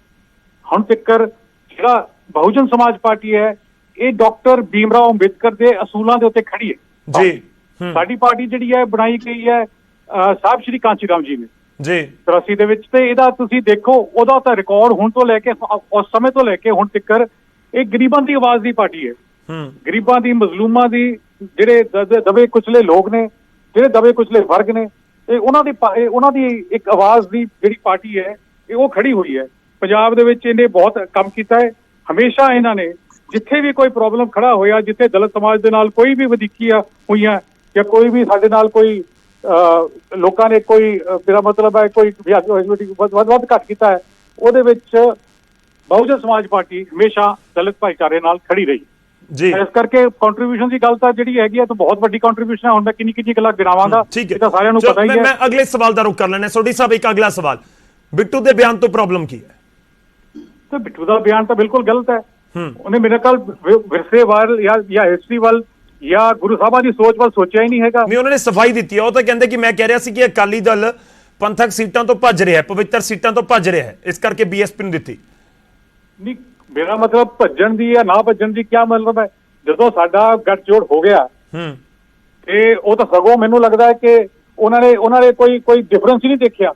ਹੁਣ ਤੱਕ ਜਿਹੜਾ ਬਹੁਜਨ ਸਮਾਜ ਪਾਰਟੀ ਹੈ ਇਹ ਡਾਕਟਰ ਭੀਮ ਰਾਓ ਅੰਬੇਦਕਰ ਦੇ ਅਸੂਲਾਂ ਦੇ ਉੱਤੇ ਖੜੀ ਹੈ ਜੀ। ਸਾਡੀ ਪਾਰਟੀ ਜਿਹੜੀ ਹੈ ਬਣਾਈ ਗਈ ਹੈ ਸਾਹਿਬ ਸ਼੍ਰੀ ਕਾਂਚੀ ਰਾਮ ਜੀ ਨੇ ਜੀ 83 ਦੇ ਵਿੱਚ, ਤੇ ਇਹਦਾ ਤੁਸੀਂ ਦੇਖੋ ਉਹਦਾ ਤਾਂ ਰਿਕਾਰਡ ਹੁਣ ਤੋਂ ਲੈ ਕੇ ਉਸ ਸਮੇਂ ਤੋਂ ਲੈ ਕੇ ਹੁਣ ਤੱਕ ਇਹ ਗਰੀਬਾਂ ਦੀ ਆਵਾਜ਼ ਦੀ ਪਾਰਟੀ ਹੈ। ਗਰੀਬਾਂ ਦੀ, ਮਜ਼ਲੂਮਾਂ ਦੀ, ਜਿਹੜੇ ਦਬੇ ਕੁਚਲੇ ਲੋਕ ਨੇ, ਜਿਹੜੇ ਦਬੇ ਕੁਚਲੇ ਵਰਗ ਨੇ, ਤੇ ਉਹਨਾਂ ਦੀ ਇੱਕ ਆਵਾਜ਼ ਦੀ ਜਿਹੜੀ ਪਾਰਟੀ ਹੈ ਇਹ ਉਹ ਖੜੀ ਹੋਈ ਹੈ। ਪੰਜਾਬ ਦੇ ਵਿੱਚ ਇਹਨੇ ਬਹੁਤ ਕੰਮ ਕੀਤਾ ਹੈ। ਹਮੇਸ਼ਾ ਇਹਨਾਂ ਨੇ ਜਿੱਥੇ ਵੀ ਕੋਈ ਪ੍ਰੋਬਲਮ ਖੜਾ ਹੋਇਆ, ਜਿੱਥੇ ਦਲਿਤ ਸਮਾਜ ਦੇ ਨਾਲ ਕੋਈ ਵੀ ਵਧੀਕੀਆਂ ਹੋਈਆਂ ਜਾਂ ਕੋਈ ਵੀ ਸਾਡੇ ਨਾਲ ਕੋਈ ਲੋਕਾਂ ਨੇ ਕੋਈ ਮੇਰਾ ਮਤਲਬ ਹੈ ਕੋਈ ਵੱਧ ਘੱਟ ਕੀਤਾ ਹੈ, ਉਹਦੇ ਵਿੱਚ ਬਹੁਜਨ ਸਮਾਜ ਪਾਰਟੀ ਹਮੇਸ਼ਾ ਦਲਿਤ ਭਾਈਚਾਰੇ ਨਾਲ ਖੜੀ ਰਹੀ ਜੀ। ਇਸ ਕਰਕੇ ਕੰਟਰੀਬਿਊਸ਼ਨ ਦੀ ਗੱਲ ਤਾਂ ਜਿਹੜੀ ਹੈਗੀ ਹੈ ਤਾਂ ਬਹੁਤ ਵੱਡੀ ਕੰਟਰੀਬਿਊਸ਼ਨ ਹੈ। ਹੁਣ ਮੈਂ ਕਿੰਨੀ ਗੱਲਾਂ ਗਿਣਾਵਾਂਗਾ, ਇਹ ਤਾਂ ਸਾਰਿਆਂ ਨੂੰ ਪਤਾ ਹੀ ਹੈ। ਮੈਂ ਅਗਲੇ ਸਵਾਲ ਦਾ ਰੁਖ ਕਰ ਲੈਣਾ। ਸੋਢੀ ਸਾਹਿਬ ਇੱਕ ਅਗਲਾ ਸਵਾਲ, ਬਿੱਟੂ ਦੇ ਬਿਆਨ ਤੋਂ ਪ੍ਰੋਬਲਮ ਕੀ ਹੈ? ਤੇ ਬਿੱਟੂ ਦਾ ਬਿਆਨ ਤਾਂ ਬਿਲਕੁਲ ਗਲਤ ਹੈ। ਉਹਨੇ ਮੇਰੇ ਖਿਆਲ ਵਿਰਸੇ ਵੱਲ ਜਾਂ ਹਿਸਟਰੀ ਵੱਲ ਜਾਂ ਗੁਰੂ ਸਾਹਿਬਾਂ ਦੀ ਸੋਚ ਵੱਲ ਸੋਚਿਆ ਹੀ ਨਹੀਂ ਹੈਗਾ। ਨਹੀਂ, ਉਹਨਾਂ ਨੇ ਸਫਾਈ ਦਿੱਤੀ ਹੈ। ਉਹ ਤਾਂ ਕਹਿੰਦੇ ਕਿ ਮੈਂ ਕਹਿ ਰਿਹਾ ਸੀ ਕਿ ਅਕਾਲੀ ਦਲ ਪੰਥਕ ਸੀਟਾਂ ਤੋਂ ਭੱਜ ਰਿਹਾ ਹੈ, ਪਵਿੱਤਰ ਸੀਟਾਂ ਤੋਂ ਭੱਜ ਰਿਹਾ ਹੈ, ਇਸ ਕਰਕੇ ਬੀਐਸਪੀ ਨੂੰ ਦਿੱਤੀ। ਨਹੀਂ, ਮੇਰਾ ਮਤਲਬ ਭੱਜਣ ਦੀ ਜਾਂ ਨਾ ਭੱਜਣ ਦੀ ਕੀ ਮਤਲਬ ਹੈ? ਜਦੋਂ ਸਾਡਾ ਗੱਠਜੋੜ ਹੋ ਗਿਆ ਤੇ ਉਹ ਤਾਂ ਸਗੋਂ ਮੈਨੂੰ ਲੱਗਦਾ ਹੈ ਕਿ ਉਹਨਾਂ ਨੇ ਕੋਈ ਡਿਫਰੈਂਸ ਹੀ ਨਹੀਂ ਦੇਖਿਆ,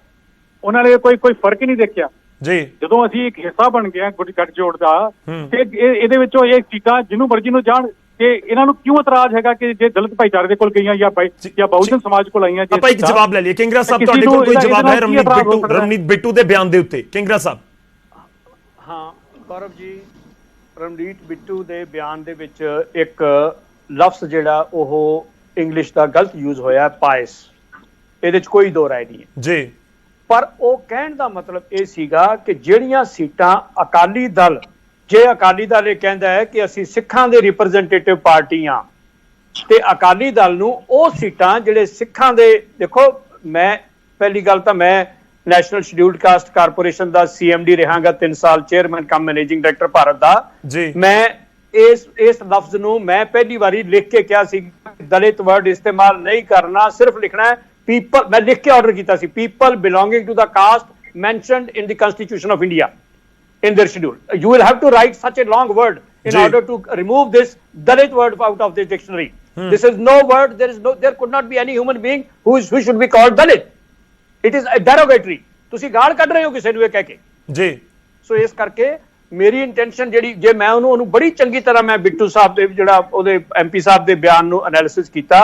ਉਹਨਾਂ ਨੇ ਕੋਈ ਫਰਕ ਹੀ ਨਹੀਂ ਦੇਖਿਆ ਜੀ। ਜਦੋਂ ਅਸੀਂ ਇੱਕ ਹਿੱਸਾ ਬਣ ਗਏ ਗੱਠਜੋੜ ਦਾ, ਤੇ ਇਹਦੇ ਵਿੱਚੋਂ ਇਹ ਸੀਟਾਂ ਜਿਹਨੂੰ ਮਰਜ਼ੀ ਨੂੰ ਜਾਣ, ਤੇ ਇਹਨਾਂ ਨੂੰ ਕਿਉਂ ਇਤਰਾਜ਼ ਹੈਗਾ ਕਿ ਜੇ ਦਲਿਤ ਭਾਈਚਾਰੇ ਦੇ ਕੋਲ ਗਈਆਂ ਜਾਂ ਬਹੁਜਨ ਸਮਾਜ ਕੋਲ ਆਈਆਂ? ਆਪਾਂ ਇੱਕ ਜਵਾਬ ਲੈ ਲਈਏ। ਕਿੰਗਰਾ ਸਾਹਿਬ ਤੁਹਾਡੇ ਕੋਲ ਕੋਈ ਜਵਾਬ ਹੈ ਰਮਨੀਤ ਬਿੱਟੂ ਦੇ ਬਿਆਨ ਦੇ ਉੱਤੇ? ਕਿੰਗਰਾ ਸਾਹਿਬ। ਹਾਂ ਗੌਰਵ ਜੀ, ਰਮਨੀਤ ਬਿੱਟੂ ਦੇ ਬਿਆਨ ਦੇ ਵਿੱਚ ਇੱਕ ਲਫ਼ਜ਼ ਜਿਹੜਾ ਉਹ ਇੰਗਲਿਸ਼ ਦਾ ਗਲਤ ਯੂਜ਼ ਹੋਇਆ, ਪਾਇਸ, ਇਹਦੇ 'ਚ ਕੋਈ ਦੋ ਰਾਏ ਨਹੀਂ ਹੈ ਜੀ। ਪਰ ਉਹ ਕਹਿਣ ਦਾ ਮਤਲਬ ਇਹ ਸੀਗਾ ਕਿ ਜਿਹੜੀਆਂ ਸੀਟਾਂ ਅਕਾਲੀ ਦਲ, ਜੇ ਅਕਾਲੀ ਦਲ ਇਹ ਕਹਿੰਦਾ ਹੈ ਕਿ ਅਸੀਂ ਸਿੱਖਾਂ ਦੇ ਰਿਪਰੈਜ਼ੈਂਟੇਟਿਵ ਪਾਰਟੀ ਹਾਂ, ਤੇ ਅਕਾਲੀ ਦਲ ਨੂੰ ਉਹ ਸੀਟਾਂ ਜਿਹੜੇ ਸਿੱਖਾਂ ਦੇ, ਦੇਖੋ ਮੈਂ ਪਹਿਲੀ ਗੱਲ ਤਾਂ ਮੈਂ ਨੈਸ਼ਨਲ ਸ਼ਡਿਊਲਡ ਕਾਸਟ ਕਾਰਪੋਰੇਸ਼ਨ ਦਾ CMD ਰਹਾਂਗਾ 3 ਸਾਲ, ਚੇਅਰਮੈਨ ਕਮ ਮੈਨੇਜਿੰਗ ਡਾਇਰੈਕਟਰ ਭਾਰਤ ਦਾ ਜੀ। ਮੈਂ ਇਸ ਲਫ਼ਜ਼ ਨੂੰ ਮੈਂ ਪਹਿਲੀ ਵਾਰੀ ਲਿਖ ਕੇ ਕਿਹਾ ਸੀ, ਦਲਿਤ ਵਰਡ ਇਸਤੇਮਾਲ ਨਹੀਂ ਕਰਨਾ, ਸਿਰਫ ਲਿਖਣਾ ਹੈ people, मैं लिख के ऑर्डर किया सी, people belonging to the caste mentioned in the Constitution of India in their schedule. You will have to write such a long word in order to remove this Dalit word out of the dictionary. This is no word. There could not be any human being who should be called Dalit. It is a derogatory. ਤੁਸੀਂ ਗਾਲ ਕੱਢ ਰਹੇ ਹੋ ਕਿਸੇ ਨੂੰ ਇਹ ਕਹਿ ਕੇ ਜੀ। ਸੋ ਇਸ ਕਰਕੇ ਮੇਰੀ ਇੰਟੈਂਸ਼ਨ ਜਿਹੜੀ, ਜੇ ਮੈਂ ਉਹਨੂੰ ਬੜੀ ਚੰਗੀ ਤਰ੍ਹਾਂ ਮੈਂ ਬਿੱਟੂ ਸਾਹਿਬ ਦੇ ਜਿਹੜਾ ਉਹਦੇ MP ਸਾਹਿਬ ਦੇ ਬਿਆਨ ਨੂੰ ਐਨਾਲਿਸਿਸ ਕੀਤਾ,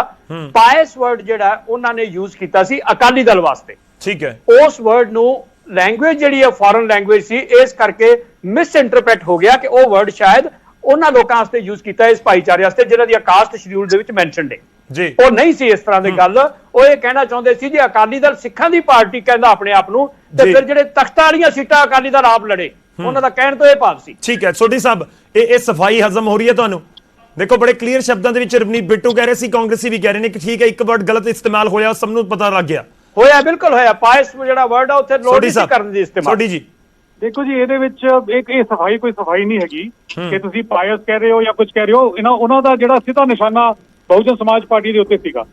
ਪਾਇਸ ਵਰਡ ਜਿਹੜਾ ਉਹਨਾਂ ਨੇ ਯੂਜ਼ ਕੀਤਾ ਸੀ ਅਕਾਲੀ ਦਲ ਵਾਸਤੇ, ਠੀਕ ਹੈ, ਉਸ ਵਰਡ ਨੂੰ ਲੈਂਗੁਏਜ ਜਿਹੜੀ ਹੈ ਫੋਰਨ ਲੈਂਗੁਏਜ ਸੀ, ਇਸ ਕਰਕੇ ਮਿਸ ਇੰਟਰਪ੍ਰੈਟ ਹੋ ਗਿਆ ਕਿ ਉਹ ਵਰਡ ਸ਼ਾਇਦ ਉਹਨਾਂ ਲੋਕਾਂ ਵਾਸਤੇ ਯੂਜ਼ ਕੀਤਾ ਇਸ ਭਾਈਚਾਰੇ ਵਾਸਤੇ ਜਿਹਨਾਂ ਦੀ ਕਾਸਟ ਸ਼ਡਿਊਲ ਦੇ ਵਿੱਚ ਮੈਂਸ਼ਨਡ ਹੈ ਜੀ। ਉਹ ਨਹੀਂ ਸੀ ਇਸ ਤਰ੍ਹਾਂ ਦੀ ਗੱਲ, ਉਹ ਇਹ ਕਹਿਣਾ ਚਾਹੁੰਦੇ ਸੀ ਜੇ ਅਕਾਲੀ ਦਲ ਸਿੱਖਾਂ ਦੀ ਪਾਰਟੀ ਕਹਿੰਦਾ ਆਪਣੇ ਆਪ ਨੂੰ ਤੇ ਫਿਰ ਜਿਹੜੇ ਤਖਤਾਂ ਵਾਲੀਆਂ ਸੀਟਾਂ ਅਕਾਲੀ ਦਲ ਆਪ ਲੜੇ, ਉਹਨਾਂ ਦਾ ਕਹਿਣ ਤੋਂ ਇਹ ਭਾਵ ਸੀ। ਠੀਕ ਹੈ ਸੋਢੀ ਸਾਹਿਬ, ਇਹ ਸਫਾਈ ਹਜ਼ਮ ਹੋ ਰਹੀ ਹੈ ਤੁਹਾਨੂੰ? ਦੇਖੋ ਬੜੇ ਕਲੀਅਰ ਸ਼ਬਦਾਂ ਦੇ ਵਿੱਚ ਰਵਨੀਤ ਬਿੱਟੂ ਕਹਿ ਰਹੇ ਸੀ, ਕਾਂਗਰਸੀ ਵੀ ਕਹਿ ਰਹੇ ਨੇ ਕਿ ਠੀਕ ਹੈ ਇੱਕ ਵਰਡ ਗਲਤ ਇਸਤੇਮਾਲ ਹੋਇਆ, ਸਭ ਨੂੰ ਪਤਾ ਲੱਗ ਗਿਆ। ਹੋਇਆ, ਬਿਲਕੁਲ ਹੋਇਆ। ਪਾਇਸ ਜਿਹੜਾ ਵਰਡ ਆ ਉੱਥੇ ਲੋੜ ਨਹੀਂ ਕਰਨ ਦੀ ਇਸਤੇਮਾਲ। ਸੋਢੀ ਜੀ ਦੇਖੋ ਜੀ, ਇਹਦੇ ਵਿੱਚ ਇਹ ਸਫਾਈ ਕੋਈ ਸਫਾਈ ਨਹੀਂ ਹੈਗੀ ਕਿ ਤੁਸੀਂ ਪਾਇਸ ਕਹਿ ਰਹੇ ਹੋ ਜਾਂ ਕੁਝ ਕਹਿ ਰਹੇ ਹੋ। ਉਹਨਾਂ ਦਾ ਜਿਹੜਾ ਸਿੱਧਾ ਨਿਸ਼ਾਨਾ ਬਹੁਜਨ ਸਮਾਜ ਪਾਰਟੀ ਦੇ ਉੱਤੇ ਸੀਗਾ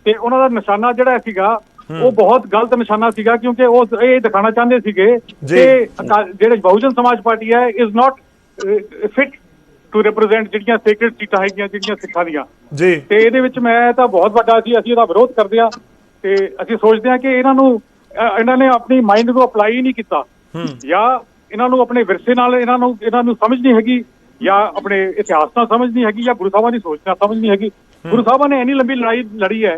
ਤੇ ਉਹਨਾਂ ਦਾ ਨਿਸ਼ਾਨਾ ਜਿਹੜਾ ਸੀਗਾ ਉਹ ਬਹੁਤ ਗਲਤ ਨਿਸ਼ਾਨਾ ਸੀਗਾ, ਕਿਉਂਕਿ ਉਹ ਇਹ ਦਿਖਾਣਾ ਚਾਹੁੰਦੇ ਸੀਗੇ ਕਿ ਜਿਹੜੇ ਬਹੁਜਨ ਸਮਾਜ ਪਾਰਟੀ ਹੈ is not fit to represent ਜਿਹੜੀਆਂ ਸੇਕ੍ਰੇਟ ਸੀਟਾਂ ਹੈਗੀਆਂ ਜਿਹੜੀਆਂ ਸਿੱਖਾਂ ਦੀਆਂ ਜੀ। ਤੇ ਇਹਦੇ ਵਿੱਚ ਮੈਂ ਤਾਂ ਬਹੁਤ ਵੱਡਾ ਅਸੀਂ ਇਹਦਾ ਵਿਰੋਧ ਕਰਦੇ ਆ ਤੇ ਅਸੀਂ ਸੋਚਦੇ ਹਾਂ ਕਿ ਇਹਨਾਂ ਨੇ ਆਪਣੀ ਮਾਈਂਡ ਨੂੰ ਅਪਲਾਈ ਨਹੀਂ ਕੀਤਾ, ਜਾਂ ਇਹਨਾਂ ਨੂੰ ਆਪਣੇ ਵਿਰਸੇ ਨਾਲ ਇਹਨਾਂ ਨੂੰ ਸਮਝ ਨਹੀਂ ਹੈਗੀ, ਜਾਂ ਆਪਣੇ ਇਤਿਹਾਸ ਨਾਲ ਸਮਝ ਨਹੀਂ ਹੈਗੀ, ਜਾਂ ਗੁਰੂ ਸਾਹਿਬਾਂ ਦੀ ਸੋਚ ਨਾਲ ਸਮਝ ਨਹੀਂ ਹੈਗੀ। ਗੁਰੂ ਸਾਹਿਬਾਂ ਨੇ ਇੰਨੀ ਲੰਬੀ ਲੜਾਈ ਲੜੀ ਹੈ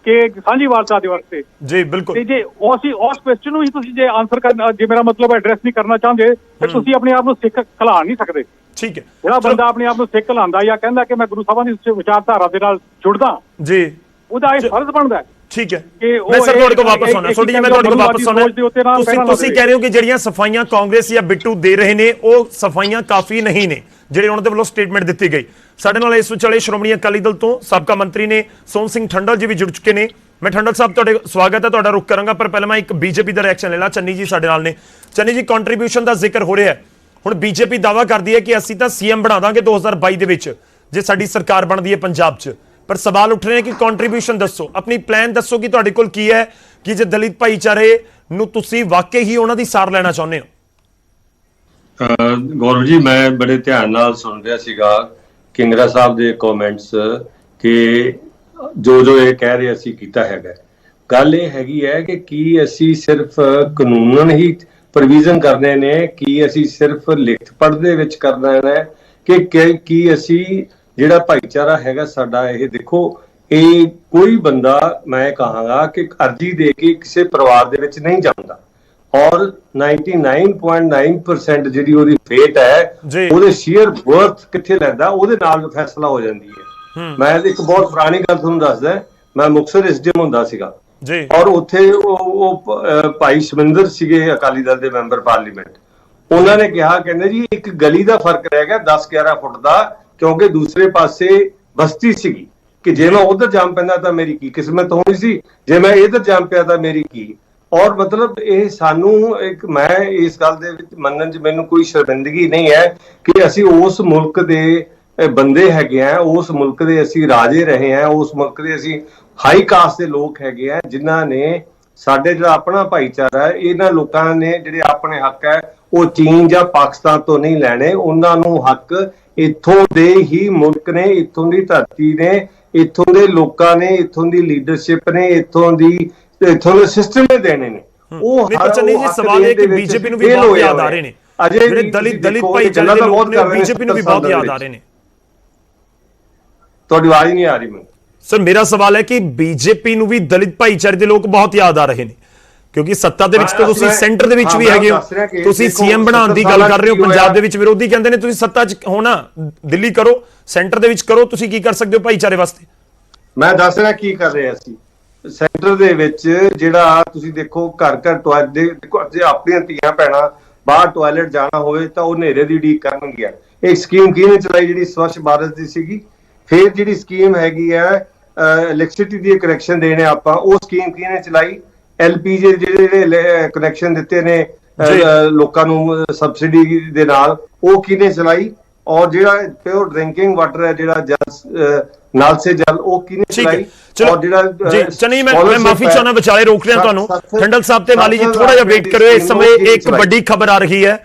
ਕਿ ਸਾਂਝੀ ਵਾਰਤਾ ਦੇ ਵਾਸਤੇ ਜੀ, ਬਿਲਕੁਲ। ਤੇ ਜੇ ਉਸ ਕੁਐਸਚਨ ਨੂੰ ਹੀ ਤੁਸੀਂ ਜੇ ਆਨਸਰ ਕਰਨਾ, ਜੇ ਮੇਰਾ ਮਤਲਬ ਐਡਰੈਸ ਨਹੀਂ ਕਰਨਾ ਚਾਹੁੰਦੇ ਤੇ ਤੁਸੀਂ ਆਪਣੇ ਆਪ ਨੂੰ ਸਿੱਖ ਖਲਾ ਨਹੀਂ ਸਕਦੇ। ਠੀਕ ਹੈ, ਜਿਹੜਾ ਬੰਦਾ ਆਪਣੇ ਆਪ ਨੂੰ ਸਿੱਖ ਖਲਾਉਂਦਾ ਜਾਂ ਕਹਿੰਦਾ ਕਿ ਮੈਂ ਗੁਰੂ ਸਾਹਿਬਾਂ ਦੀ ਵਿਚਾਰਧਾਰਾ ਦੇ ਨਾਲ ਜੁੜਦਾ ਜੀ, ਉਹਦਾ ਇਹ ਫਰਜ਼ ਬਣਦਾ ਹੈ। ਠੀਕ ਹੈ, ਮੈਂ ਸਰ ਤੁਹਾਡੇ ਕੋਲ ਵਾਪਸ ਆਉਣਾ। ਸੋਢੀ ਜੀ ਮੈਂ ਤੁਹਾਡੇ ਕੋਲ ਵਾਪਸ ਆਉਣਾ। ਤੁਸੀਂ ਕਹਿ ਰਹੇ ਹੋ ਕਿ ਜਿਹੜੀਆਂ ਸਫਾਈਆਂ ਕਾਂਗਰਸ ਜਾਂ ਬਿੱਟੂ ਦੇ ਰਹੇ ਨੇ ਉਹ ਸਫਾਈਆਂ ਕਾਫੀ ਨਹੀਂ ਨੇ ਜਿਹੜੇ ਉਹਨਾਂ ਦੇ ਵੱਲੋਂ ਸਟੇਟਮੈਂਟ ਦਿੱਤੀ ਗਈ। ਸਾਡੇ ਨਾਲ ਇਸ ਵਿਚਾਲੇ ਸ਼੍ਰੋਮਣੀ ਅਕਾਲੀ ਦਲ ਤੋਂ ਸਾਬਕਾ ਮੰਤਰੀ ਨੇ ਸੋਹਣ ਸਿੰਘ ਠੰਡਲ ਜੀ ਵੀ ਜੁੜ ਚੁੱਕੇ ਨੇ। ਮੈਂ ਠੰਡਲ ਸਾਹਿਬ ਤੁਹਾਡੇ ਸਵਾਗਤ ਹੈ, ਤੁਹਾਡਾ ਰੁਖ ਕਰਾਂਗਾ, ਪਰ ਪਹਿਲਾਂ ਮੈਂ ਇੱਕ ਬੀਜੇਪੀ ਦਾ ਰਿਐਕਸ਼ਨ ਲੈ ਲਾਂ। ਚੰਨੀ ਜੀ ਸਾਡੇ ਨਾਲ ਨੇ। ਚੰਨੀ ਜੀ, ਕੰਟਰੀਬਿਊਸ਼ਨ ਦਾ ਜ਼ਿਕਰ ਹੋ ਰਿਹਾ ਹੈ, ਹੁਣ ਬੀਜੇਪੀ ਦਾਅਵਾ ਕਰਦੀ ਹੈ ਕਿ ਅਸੀਂ ਤਾਂ ਸੀਐਮ ਬਣਾ ਦਾਂਗੇ 2022 ਦੇ ਵਿੱਚ ਜੇ ਸਾਡੀ ਸਰਕਾਰ ਬਣਦੀ ਹੈ ਪੰਜਾਬ 'ਚ, ਪਰ ਸਵਾਲ ਉੱਠ ਰਹੇ ਨੇ ਕਿ ਕੰਟਰੀਬਿਊਸ਼ਨ ਦੱਸੋ, ਆਪਣੀ ਪਲਾਨ ਦੱਸੋ ਕਿ ਤੁਹਾਡੇ ਕੋਲ ਕੀ ਹੈ, ਕਿ ਜੇ ਦਲਿਤ ਭਾਈਚਾਰੇ ਨੂੰ ਤੁਸੀਂ ਵਾਕਈ ਹੀ ਉਹਨਾਂ ਦੀ ਸਾਰ ਲੈਣਾ ਚਾਹੁੰਦੇ ਹੋ। ਗੌਰਵ ਜੀ, ਮੈਂ ਬੜੇ ਧਿਆਨ ਨਾਲ ਸੁਣ ਰਿਹਾ ਸੀਗਾ ਕਿੰਗਰਾ ਸਾਹਿਬ ਦੇ ਕਮੈਂਟਸ ਕਿ ਜੋ ਇਹ ਕਹਿ ਰਹੇ ਅਸੀਂ ਕੀਤਾ ਹੈਗਾ। ਗੱਲ ਇਹ ਹੈਗੀ ਹੈ ਕਿ ਕੀ ਅਸੀਂ ਸਿਰਫ ਕਾਨੂੰਨ ਹੀ ਪ੍ਰੋਵੀਜ਼ਨ ਕਰਨੇ ਨੇ, ਕੀ ਅਸੀਂ ਸਿਰਫ ਲਿਖਤ ਪੜ੍ਹ ਦੇ ਵਿੱਚ ਕਰਨਾ ਹੈ, ਕਿ ਕੀ ਅਸੀਂ ਜਿਹੜਾ ਭਾਈਚਾਰਾ ਹੈਗਾ ਸਾਡਾ, ਇਹ ਦੇਖੋ ਇਹ ਕੋਈ ਬੰਦਾ ਮੈਂ ਕਹਾਂਗਾ ਕਿ ਅਰਜ਼ੀ ਦੇ ਕੇ ਕਿਸੇ ਪਰਿਵਾਰ ਦੇ ਵਿੱਚ ਨਹੀਂ ਜਾਂਦਾ, ਔਰ 99.9% ਜਿਹੜੀ ਉਹਦੀ ਫੇਟ ਹੈ, ਉਹਦੇ ਸ਼ੇਅਰ ਵਰਥ ਕਿੱਥੇ ਲੈਂਦਾ ਉਹਦੇ ਨਾਲ ਫੈਸਲਾ ਹੋ ਜਾਂਦੀ ਹੈ। ਮੈਂ ਇੱਕ ਬਹੁਤ ਪੁਰਾਣੀ ਗੱਲ ਤੁਹਾਨੂੰ ਦੱਸਦਾ, ਮੈਂ ਮੁਕਤਸਰ ਐਸਡੀਐਮ ਹੁੰਦਾ ਸੀਗਾ ਔਰ ਉੱਥੇ ਉਹ ਭਾਈ ਸ਼ਮਿੰਦਰ ਸੀਗੇ ਅਕਾਲੀ ਦਲ ਦੇ ਮੈਂਬਰ ਪਾਰਲੀਮੈਂਟ। ਉਹਨਾਂ ਨੇ ਕਿਹਾ, ਕਹਿੰਦੇ ਜੀ ਇੱਕ ਗਲੀ ਦਾ ਫਰਕ ਰਹਿ ਗਿਆ 10-11 ਫੁੱਟ ਦਾ, ਕਿਉਂਕਿ ਦੂਸਰੇ ਪਾਸੇ ਬਸਤੀ ਸੀਗੀ ਕਿ ਜੇ ਮੈਂ ਉਧਰ ਜੰਮ ਪੈਂਦਾ ਤਾਂ ਮੇਰੀ ਕੀ ਕਿਸਮਤ ਹੋਣੀ ਸੀ, ਜੇ ਮੈਂ ਇਧਰ ਜੰਮ ਪਿਆ ਤਾਂ ਮੇਰੀ ਕੀ। ਔਰ ਮਤਲਬ ਇਹ ਸਾਨੂੰ ਮੈਂ ਇਸ ਗੱਲ ਦੇ ਵਿੱਚ ਮੰਨਣ 'ਚ ਮੈਨੂੰ ਕੋਈ ਸ਼ਰਮਿੰਦਗੀ ਨਹੀਂ ਹੈ ਕਿ ਅਸੀਂ ਉਸ ਮੁਲਕ ਦੇ ਬੰਦੇ ਹੈਗੇ ਆ, ਉਸ ਮੁਲਕ ਦੇ ਅਸੀਂ ਰਾਜੇ ਰਹੇ ਆ, ਉਸ ਮੁਲਕ ਦੇ ਅਸੀਂ ਹਾਈ ਕਾਸਟ ਦੇ ਲੋਕ ਹੈਗੇ ਆ, ਜਿਨ੍ਹਾਂ ਨੇ ਸਾਡੇ ਜਿਹੜਾ ਆਪਣਾ ਭਾਈਚਾਰਾ ਹੈ, ਇਹਨਾਂ ਲੋਕਾਂ ਨੇ ਜਿਹੜੇ ਆਪਣੇ ਹੱਕ ਹੈ ਉਹ ਚੀਨ ਜਾਂ ਪਾਕਿਸਤਾਨ ਤੋਂ ਨਹੀਂ ਲੈਣੇ। ਉਹਨਾਂ ਨੂੰ ਹੱਕ ਇੱਥੋਂ ਦੇ ਹੀ ਮੁਲਕ ਨੇ, ਇੱਥੋਂ ਦੀ ਧਰਤੀ ਨੇ, ਇੱਥੋਂ ਦੇ ਲੋਕਾਂ ਨੇ, ਇੱਥੋਂ ਦੀ ਲੀਡਰਸ਼ਿਪ ਨੇ, ਇੱਥੋਂ ਦੇ ਸਿਸਟਮ ਨੇ ਦੇਣੇ ਨੇ। ਉਹ ਚੰਨੀ ਜੀ, ਸਵਾਲ ਇਹ ਕਿ ਬੀਜੇਪੀ ਨੂੰ ਵੀ ਬਹੁਤ ਯਾਦ ਆ ਰਹੇ ਨੇ, ਜਿਹੜੇ ਦਲਿਤ ਭਾਈਚਾਰੇ ਦੇ ਲੋਕ ਨੇ ਬੀਜੇਪੀ ਨੂੰ ਵੀ ਬਹੁਤ ਯਾਦ ਆ ਰਹੇ ਨੇ। ਤੁਹਾਡੀ ਆਵਾਜ਼ ਨਹੀਂ ਆ ਰਹੀ ਮੈਨੂੰ ਸਰ। ਮੇਰਾ ਸਵਾਲ ਹੈ ਕਿ ਬੀਜੇਪੀ ਨੂੰ ਵੀ ਦਲਿਤ ਭਾਈਚਾਰੇ ਦੇ ਲੋਕ ਬਹੁਤ ਯਾਦ ਆ ਰਹੇ ਨੇ, ਕਿਉਂਕਿ ਸੱਤਾ ਦੇ ਵਿੱਚ ਤਾਂ ਤੁਸੀਂ ਸੈਂਟਰ ਦੇ ਵਿੱਚ ਵੀ ਹੈਗੇ ਹੋ, ਤੁਸੀਂ ਸੀਐਮ ਬਣਾਉਣ ਦੀ ਗੱਲ ਕਰ ਰਹੇ ਹੋ, ਪੰਜਾਬ ਦੇ ਵਿੱਚ ਵਿਰੋਧੀ ਕਹਿੰਦੇ ਨੇ ਤੁਸੀਂ ਸੱਤਾ 'ਚ ਹੋਣਾ, ਦਿੱਲੀ ਕਰੋ, ਸੈਂਟਰ ਦੇ ਵਿੱਚ ਕਰੋ, ਤੁਸੀਂ ਕੀ ਕਰ ਸਕਦੇ ਹੋ ਭਾਈਚਾਰੇ ਵਾਸਤੇ? ਮੈਂ ਦੱਸ ਰਿਹਾ ਕੀ ਕਰ ਰਹੇ ਅਸੀਂ ਸੈਂਟਰ ਦੇ ਵਿੱਚ। ਜਿਹੜਾ ਤੁਸੀਂ ਦੇਖੋ ਘਰ ਜੇ ਆਪਣੀਆਂ ਧੀਆਂ ਭੈਣਾਂ ਬਾਹਰ ਟਾਇਲਟ ਜਾਣਾ ਹੋਵੇ ਤਾਂ ਉਹ ਹਨੇਰੇ ਦੀ ਉਡੀਕ ਕਰਨਗੀਆਂ। ਇਹ ਸਕੀਮ ਕਿਹਨੇ ਚਲਾਈ? ਜਿਹੜੀ ਸਵੱਛ ਭਾਰਤ ਦੀ ਸੀਗੀ। ਫਿਰ ਜਿਹੜੀ ਸਕੀਮ ਹੈਗੀ ਹੈ ਇਲੈਕਟ੍ਰਿਸਿਟੀ ਦੀ ਕਨੈਕਸ਼ਨ ਦੇਣੇ ਆਪਾਂ, ਉਹ ਸਕੀਮ ਕਿਹਨੇ ਚਲਾਈ? ਐਲਪੀਜੀ ਜਿਹੜੇ ਕਨੈਕਸ਼ਨ ਦਿੱਤੇ ਨੇ ਲੋਕਾਂ ਨੂੰ ਸਬਸਿਡੀ ਦੇ ਨਾਲ, ਉਹ ਕਿਹਨੇ ਚਲਾਈ? ਔਰ ਜਿਹੜਾ ਪਿਓਰ ਡਰਿੰਕਿੰਗ ਵਾਟਰ ਹੈ, ਜਿਹੜਾ ਨਾਲ ਸੇ ਜਲ, ਉਹ ਕਿਹਨੇ ਚਲਾਈ? ਔਰ ਜਿਹੜਾ ਜੀ ਚੰਨੀ, ਮੈਂ ਮਾਫੀ ਚਾਹਨਾ ਵਿਚਾਲੇ ਰੋਕ ਰਿਹਾ ਤੁਹਾਨੂੰ। ਠੰਡਲ ਸਾਹਿਬ ਤੇ ਮਾਲੀ ਜੀ ਥੋੜਾ ਜਿਹਾ ਵੇਟ ਕਰਿਓ। ਇਸ ਸਮੇਂ ਇੱਕ ਵੱਡੀ ਖਬਰ ਆ ਰਹੀ ਹੈ,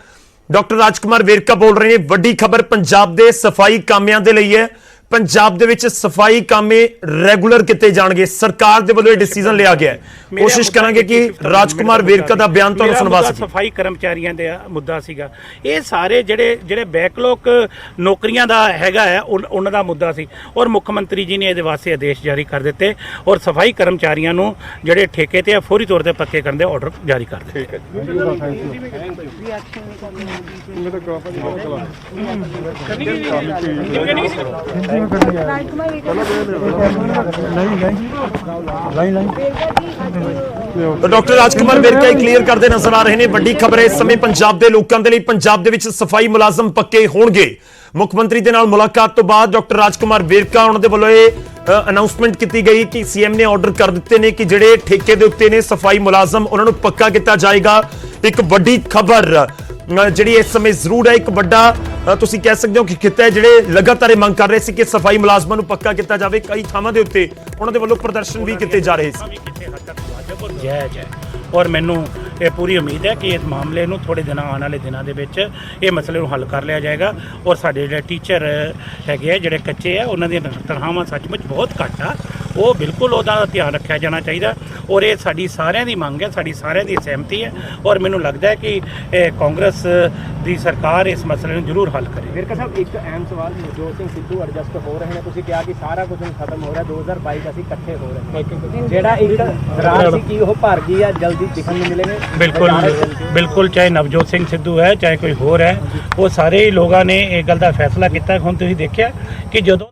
ਡਾਕਟਰ ਰਾਜਕੁਮਾਰ ਵੇਰਕਾ ਬੋਲ ਰਹੇ ਨੇ। ਵੱਡੀ ਖਬਰ ਪੰਜਾਬ ਦੇ ਸਫਾਈ ਕਾਮਿਆਂ ਦੇ ਲਈ ਹੈ। ਪੰਜਾਬ ਦੇ ਵਿੱਚ ਸਫਾਈ ਕਾਮੇ ਰੈਗੂਲਰ ਕੀਤੇ ਜਾਣਗੇ, ਸਰਕਾਰ ਦੇ ਵੱਲੋਂ ਇਹ ਡਿਸੀਜਨ ਲਿਆ ਗਿਆ ਹੈ। ਕੋਸ਼ਿਸ਼ ਕਰਾਂਗੇ ਕਿ ਰਾਜਕੁਮਾਰ ਵੇਰਕਾ ਦਾ ਬਿਆਨ ਤੁਹਾਨੂੰ ਸੁਣਵਾ ਸਕੀਏ। ਸਫਾਈ ਕਰਮਚਾਰੀਆਂ ਦਾ ਮੁੱਦਾ ਸੀਗਾ, ਇਹ ਸਾਰੇ ਜਿਹੜੇ ਬੈਕਲੌਗ ਨੌਕਰੀਆਂ ਦਾ ਹੈਗਾ ਹੈ ਉਹਨਾਂ ਦਾ ਮੁੱਦਾ ਸੀ, ਔਰ ਮੁੱਖ ਮੰਤਰੀ ਜੀ ਨੇ ਇਹਦੇ ਵਾਸਤੇ ਆਦੇਸ਼ ਜਾਰੀ ਕਰ ਦਿੱਤੇ, ਔਰ ਸਫਾਈ ਕਰਮਚਾਰੀਆਂ ਨੂੰ ਜਿਹੜੇ ਠੇਕੇ ਤੇ ਆ ਫੌਰੀ ਤੌਰ ਤੇ ਪੱਕੇ ਕਰਨ ਦੇ ਆਰਡਰ ਜਾਰੀ ਕਰ ਦਿੱਤੇ। ਡਾਕਟਰ ਰਾਜਕੁਮਾਰ ਵੇਰਕਾ ਕਲੀਅਰ ਕਰਦੇ ਨਜ਼ਰ ਆ ਰਹੇ ਨੇ। ਵੱਡੀ ਖਬਰ ਹੈ ਇਸ ਸਮੇਂ ਪੰਜਾਬ ਦੇ ਲੋਕਾਂ ਦੇ ਲਈ। ਪੰਜਾਬ ਦੇ ਵਿੱਚ ਸਫਾਈ ਮੁਲਾਜ਼ਮ ਪੱਕੇ ਹੋਣਗੇ। ਮੁੱਖ ਮੰਤਰੀ ਦੇ ਨਾਲ ਮੁਲਾਕਾਤ ਤੋਂ ਬਾਅਦ ਡਾਕਟਰ ਰਾਜਕੁਮਾਰ ਵੇਰਕਾ ਉਹਨਾਂ ਦੇ ਵੱਲੋਂ ਇਹ ਅਨਾਉਂਸਮੈਂਟ ਕੀਤੀ ਗਈ ਕਿ ਸੀਐਮ ਨੇ ਆਰਡਰ ਕਰ ਦਿੱਤੇ ਨੇ ਕਿ ਜਿਹੜੇ ਠੇਕੇ ਦੇ ਉੱਤੇ ਨੇ ਸਫਾਈ ਮੁਲਾਜ਼ਮ ਉਹਨਾਂ ਨੂੰ ਪੱਕਾ ਕੀਤਾ ਜਾਏਗਾ। ਇੱਕ ਵੱਡੀ ਖਬਰ ਜਿਹੜੀ ਇਸ ਸਮੇਂ ਜ਼ਰੂਰ ਹੈ, ਇੱਕ ਵੱਡਾ ਤੁਸੀਂ ਕਹਿ ਸਕਦੇ ਹੋ ਕਿ ਖਿੱਤਾ ਹੈ ਜਿਹੜੇ ਲਗਾਤਾਰ ਮੰਗ ਕਰ ਰਹੇ ਸੀ ਕਿ ਸਫਾਈ ਮੁਲਾਜ਼ਮਾਂ ਨੂੰ ਪੱਕਾ ਕੀਤਾ ਜਾਵੇ। ਕਈ ਥਾਵਾਂ ਦੇ ਉੱਤੇ ਉਹਨਾਂ ਦੇ ਵੱਲੋਂ ਪ੍ਰਦਰਸ਼ਨ ਵੀ ਕੀਤੇ ਜਾ ਰਹੇ ਸੀ। ਜਾਇਜ਼ ਹੈ ਔਰ ਮੈਨੂੰ ਇਹ ਪੂਰੀ ਉਮੀਦ ਹੈ ਕਿ ਇਸ ਮਾਮਲੇ ਨੂੰ ਥੋੜੇ ਦਿਨਾਂ ਆਉਣ ਵਾਲੇ ਦਿਨਾਂ ਦੇ ਵਿੱਚ ਇਹ ਮਸਲੇ ਨੂੰ ਹੱਲ ਕਰ ਲਿਆ ਜਾਏਗਾ। ਔਰ ਸਾਡੇ ਜਿਹੜੇ ਟੀਚਰ ਹੈਗੇ ਆ ਜਿਹੜੇ ਕੱਚੇ ਆ ਉਹਨਾਂ ਦੀਆਂ ਤਨਖਾਹਾਂ ਸੱਚਮੁੱਚ ਬਹੁਤ ਘੱਟ ਆ, ਉਹ ਬਿਲਕੁਲ ਉਹਦਾ ਧਿਆਨ ਰੱਖਿਆ ਜਾਣਾ ਚਾਹੀਦਾ। ਔਰ ਇਹ ਸਾਡੀ ਸਾਰਿਆਂ ਦੀ ਮੰਗ ਹੈ, ਸਾਡੀ ਸਾਰਿਆਂ ਦੀ ਸਹਿਮਤੀ ਹੈ। ਔਰ ਮੈਨੂੰ ਲੱਗਦਾ ਹੈ ਕਿ ਕਾਂਗਰਸ ਦੀ ਸਰਕਾਰ ਇਸ ਮਸਲੇ ਨੂੰ ਜ਼ਰੂਰ ਹੱਲ ਕਰੇ। ਵੇਰਕਾ ਸਾਹਿਬ ਇੱਕ ਅਹਿਮ ਸਵਾਲ, ਨਵਜੋਤ ਸਿੰਘ ਸਿੱਧੂ ਐਡਜਸਟ ਹੋ ਰਹੇ ਨੇ। ਤੁਸੀਂ ਕਿਹਾ ਕਿ ਸਾਰਾ ਕੁਝ ਖਤਮ ਹੋ ਰਿਹਾ, 2022 ਅਸੀਂ ਇਕੱਠੇ ਹੋ ਰਹੇ, ਜਿਹੜਾ ਇੱਕ ਦਰਾਰ ਸੀ ਕਿ ਉਹ ਭਰ ਗਈ ਆ, ਜਲਦੀ ਦਿਖਣ ਨੂੰ ਮਿਲੇਗੇ। ਬਿਲਕੁਲ ਚਾਹੇ ਨਵਜੋਤ ਸਿੰਘ ਸਿੱਧੂ ਹੈ ਚਾਹੇ ਕੋਈ ਹੋਰ ਹੈ, ਉਹ ਸਾਰੇ ਹੀ ਲੋਕਾਂ ਨੇ ਇਹ ਗੱਲ ਦਾ ਫੈਸਲਾ ਕੀਤਾ। ਹੁਣ ਤੁਸੀਂ ਦੇਖਿਆ ਕਿ ਜਦੋਂ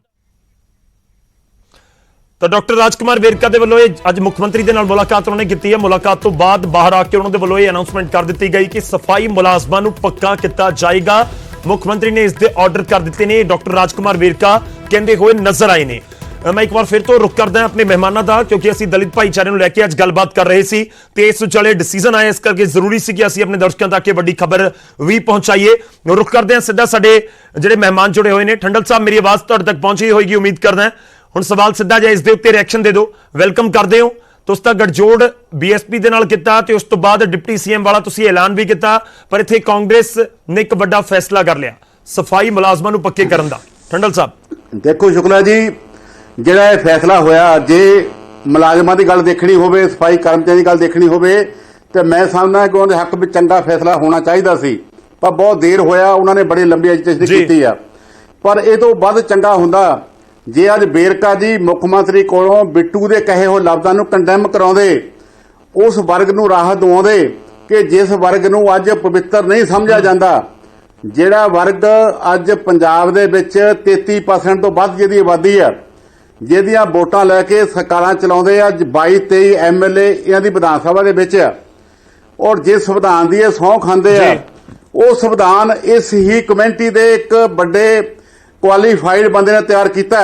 ਤਾਂ ਡਾਕਟਰ ਰਾਜਕੁਮਾਰ ਵੇਰਕਾ ਦੇ ਵੱਲੋਂ ਅੱਜ ਮੁੱਖ ਮੰਤਰੀ ਦੇ ਨਾਲ ਮੁਲਾਕਾਤ ਉਹਨਾਂ ਨੇ ਕੀਤੀ ਹੈ। ਮੁਲਾਕਾਤ ਤੋਂ ਬਾਅਦ ਬਾਹਰ ਆ ਕੇ ਉਹਨਾਂ ਦੇ ਵੱਲੋਂ ਇਹ ਅਨਾਉਂਸਮੈਂਟ ਕਰ ਦਿੱਤੀ ਗਈ ਕਿ ਸਫਾਈ ਮੁਲਾਜ਼ਮਾਂ ਨੂੰ ਪੱਕਾ ਕੀਤਾ ਜਾਏਗਾ। ਮੁੱਖ ਮੰਤਰੀ ਨੇ ਇਸ ਦੇ ਆਰਡਰ ਕਰ ਦਿੱਤੇ ਨੇ। ਡਾਕਟਰ ਰਾਜਕੁਮਾਰ ਵੇਰਕਾ ਕਹਿੰਦੇ ਹੋਏ ਨਜ਼ਰ ਆਏ ਨੇ। ਮੈਂ ਇੱਕ ਵਾਰ ਫਿਰ ਤੋਂ ਰੁਕ ਕਰਦਾ ਆਪਣੇ ਮਹਿਮਾਨਾਂ ਦਾ, ਕਿਉਂਕਿ ਅਸੀਂ ਦਲਿਤ ਭਾਈਚਾਰੇ ਨੂੰ ਲੈ ਕੇ ਅੱਜ ਗੱਲਬਾਤ ਕਰ ਰਹੇ ਸੀ ਤੇ ਇਸ ਵਿਚਾਲੇ ਡਿਸੀਜਨ ਆਇਆ, ਇਸ ਕਰਕੇ ਜ਼ਰੂਰੀ ਸੀ ਕਿ ਅਸੀਂ ਆਪਣੇ ਦਰਸ਼ਕਾਂ ਤੱਕ ਇਹ ਵੱਡੀ ਖਬਰ ਵੀ ਪਹੁੰਚਾਈਏ। ਰੁਕ ਕਰਦੇ ਹਾਂ ਸਿੱਧਾ ਸਾਡੇ ਜਿਹੜੇ ਮਹਿਮਾਨ ਜੁੜੇ ਹੋਏ ਨੇ। ਠੰਡਲ ਸਾਹਿਬ, ਮੇਰੀ ਆਵਾਜ਼ ਤੁਹਾਡੇ ਤੱਕ ਪਹੁੰਚੀ ਹੋਏਗੀ ਉਮੀਦ ਕਰਦਾ। ਹੁਣ ਸਵਾਲ ਸਿੱਧਾ ਜਿਹਾ ਇਸ ਦੇ ਉੱਤੇ ਰਿਐਕਸ਼ਨ ਦੇ ਦਿਓ। ਵੈਲਕਮ ਕਰਦੇ ਹੋ। ਤੁਸੀਂ ਤਾਂ ਗੱਠਜੋੜ ਬੀਐਸਪੀ ਦੇ ਨਾਲ ਕੀਤਾ ਤੇ ਉਸ ਤੋਂ ਬਾਅਦ ਡਿਪਟੀ ਸੀਐਮ ਵਾਲਾ ਤੁਸੀਂ ਐਲਾਨ ਵੀ ਕੀਤਾ, ਪਰ ਇੱਥੇ ਕਾਂਗਰਸ ਨੇ ਇੱਕ ਵੱਡਾ ਫੈਸਲਾ ਕਰ ਲਿਆ ਸਫਾਈ ਮੁਲਾਜ਼ਮਾਂ ਨੂੰ ਪੱਕੇ ਕਰਨ ਦਾ। ਠੰਡਲ ਸਾਹਿਬ ਦੇਖੋ ਸ਼ੁਕਲਾ ਜੀ, ਜਿਹੜਾ ਇਹ ਫੈਸਲਾ ਹੋਇਆ, ਜੇ ਮੁਲਾਜ਼ਮਾਂ ਦੀ ਗੱਲ ਦੇਖਣੀ ਹੋਵੇ, ਸਫਾਈ ਕਰਮਚਾਰੀਆਂ ਦੀ ਗੱਲ ਦੇਖਣੀ ਹੋਵੇ, ਤੇ ਮੈਂ ਸਮਝਦਾ ਕਿ ਉਹਦੇ ਹੱਕ ਵਿੱਚ ਚੰਗਾ ਫੈਸਲਾ ਹੋਣਾ ਚਾਹੀਦਾ ਸੀ, ਪਰ ਬਹੁਤ ਦੇਰ ਹੋਇਆ। ਉਹਨਾਂ ਨੇ ਬੜੀ ਲੰਬੀ ਐਜੀਟੇਸ਼ਨ ਕੀਤੀ ਆ, ਪਰ ਇਹ ਤੋਂ ਵੱਧ ਚੰਗਾ ਹੁੰਦਾ ਜੇ ਅੱਜ ਵੇਰਕਾ ਜੀ ਮੁੱਖ ਮੰਤਰੀ ਕੋਲੋਂ ਬਿੱਟੂ ਦੇ ਕਹੇ ਹੋਏ ਲਫ਼ਜ਼ਾਂ ਨੂੰ ਕੰਡੈਮ ਕਰਾਉਂਦੇ, ਉਸ ਵਰਗ ਨੂੰ ਰਾਹਤ ਦਿਵਾਉਂਦੇ ਕਿ ਜਿਸ ਵਰਗ ਨੂੰ ਅੱਜ ਪਵਿੱਤਰ ਨਹੀਂ ਸਮਝਿਆ ਜਾਂਦਾ, ਜਿਹੜਾ ਵਰਗ ਅੱਜ ਪੰਜਾਬ ਦੇ ਵਿੱਚ 33% ਤੋਂ ਵੱਧ ਜਿਹਦੀ ਆਬਾਦੀ ਆ, ਜਿਹਦੀਆਂ ਵੋਟਾਂ ਲੈ ਕੇ ਸਰਕਾਰਾਂ ਚਲਾਉਂਦੇ ਆ, 22-23 ਐਮਐਲਏ ਇਹਨਾਂ ਦੀ ਵਿਧਾਨ ਸਭਾ ਦੇ ਵਿੱਚ ਆ, ਔਰ ਜਿਸ ਸੰਵਿਧਾਨ ਦੀ ਇਹ ਸਹੁੰ ਖਾਂਦੇ ਆ, ਉਹ ਸੰਵਿਧਾਨ ਇਸ ਹੀ ਕਮੇਟੀ ਦੇ ਇੱਕ ਵੱਡੇ ਕੁਆਲੀਫਾਈਡ ਬੰਦੇ ਨੇ ਤਿਆਰ ਕੀਤਾ,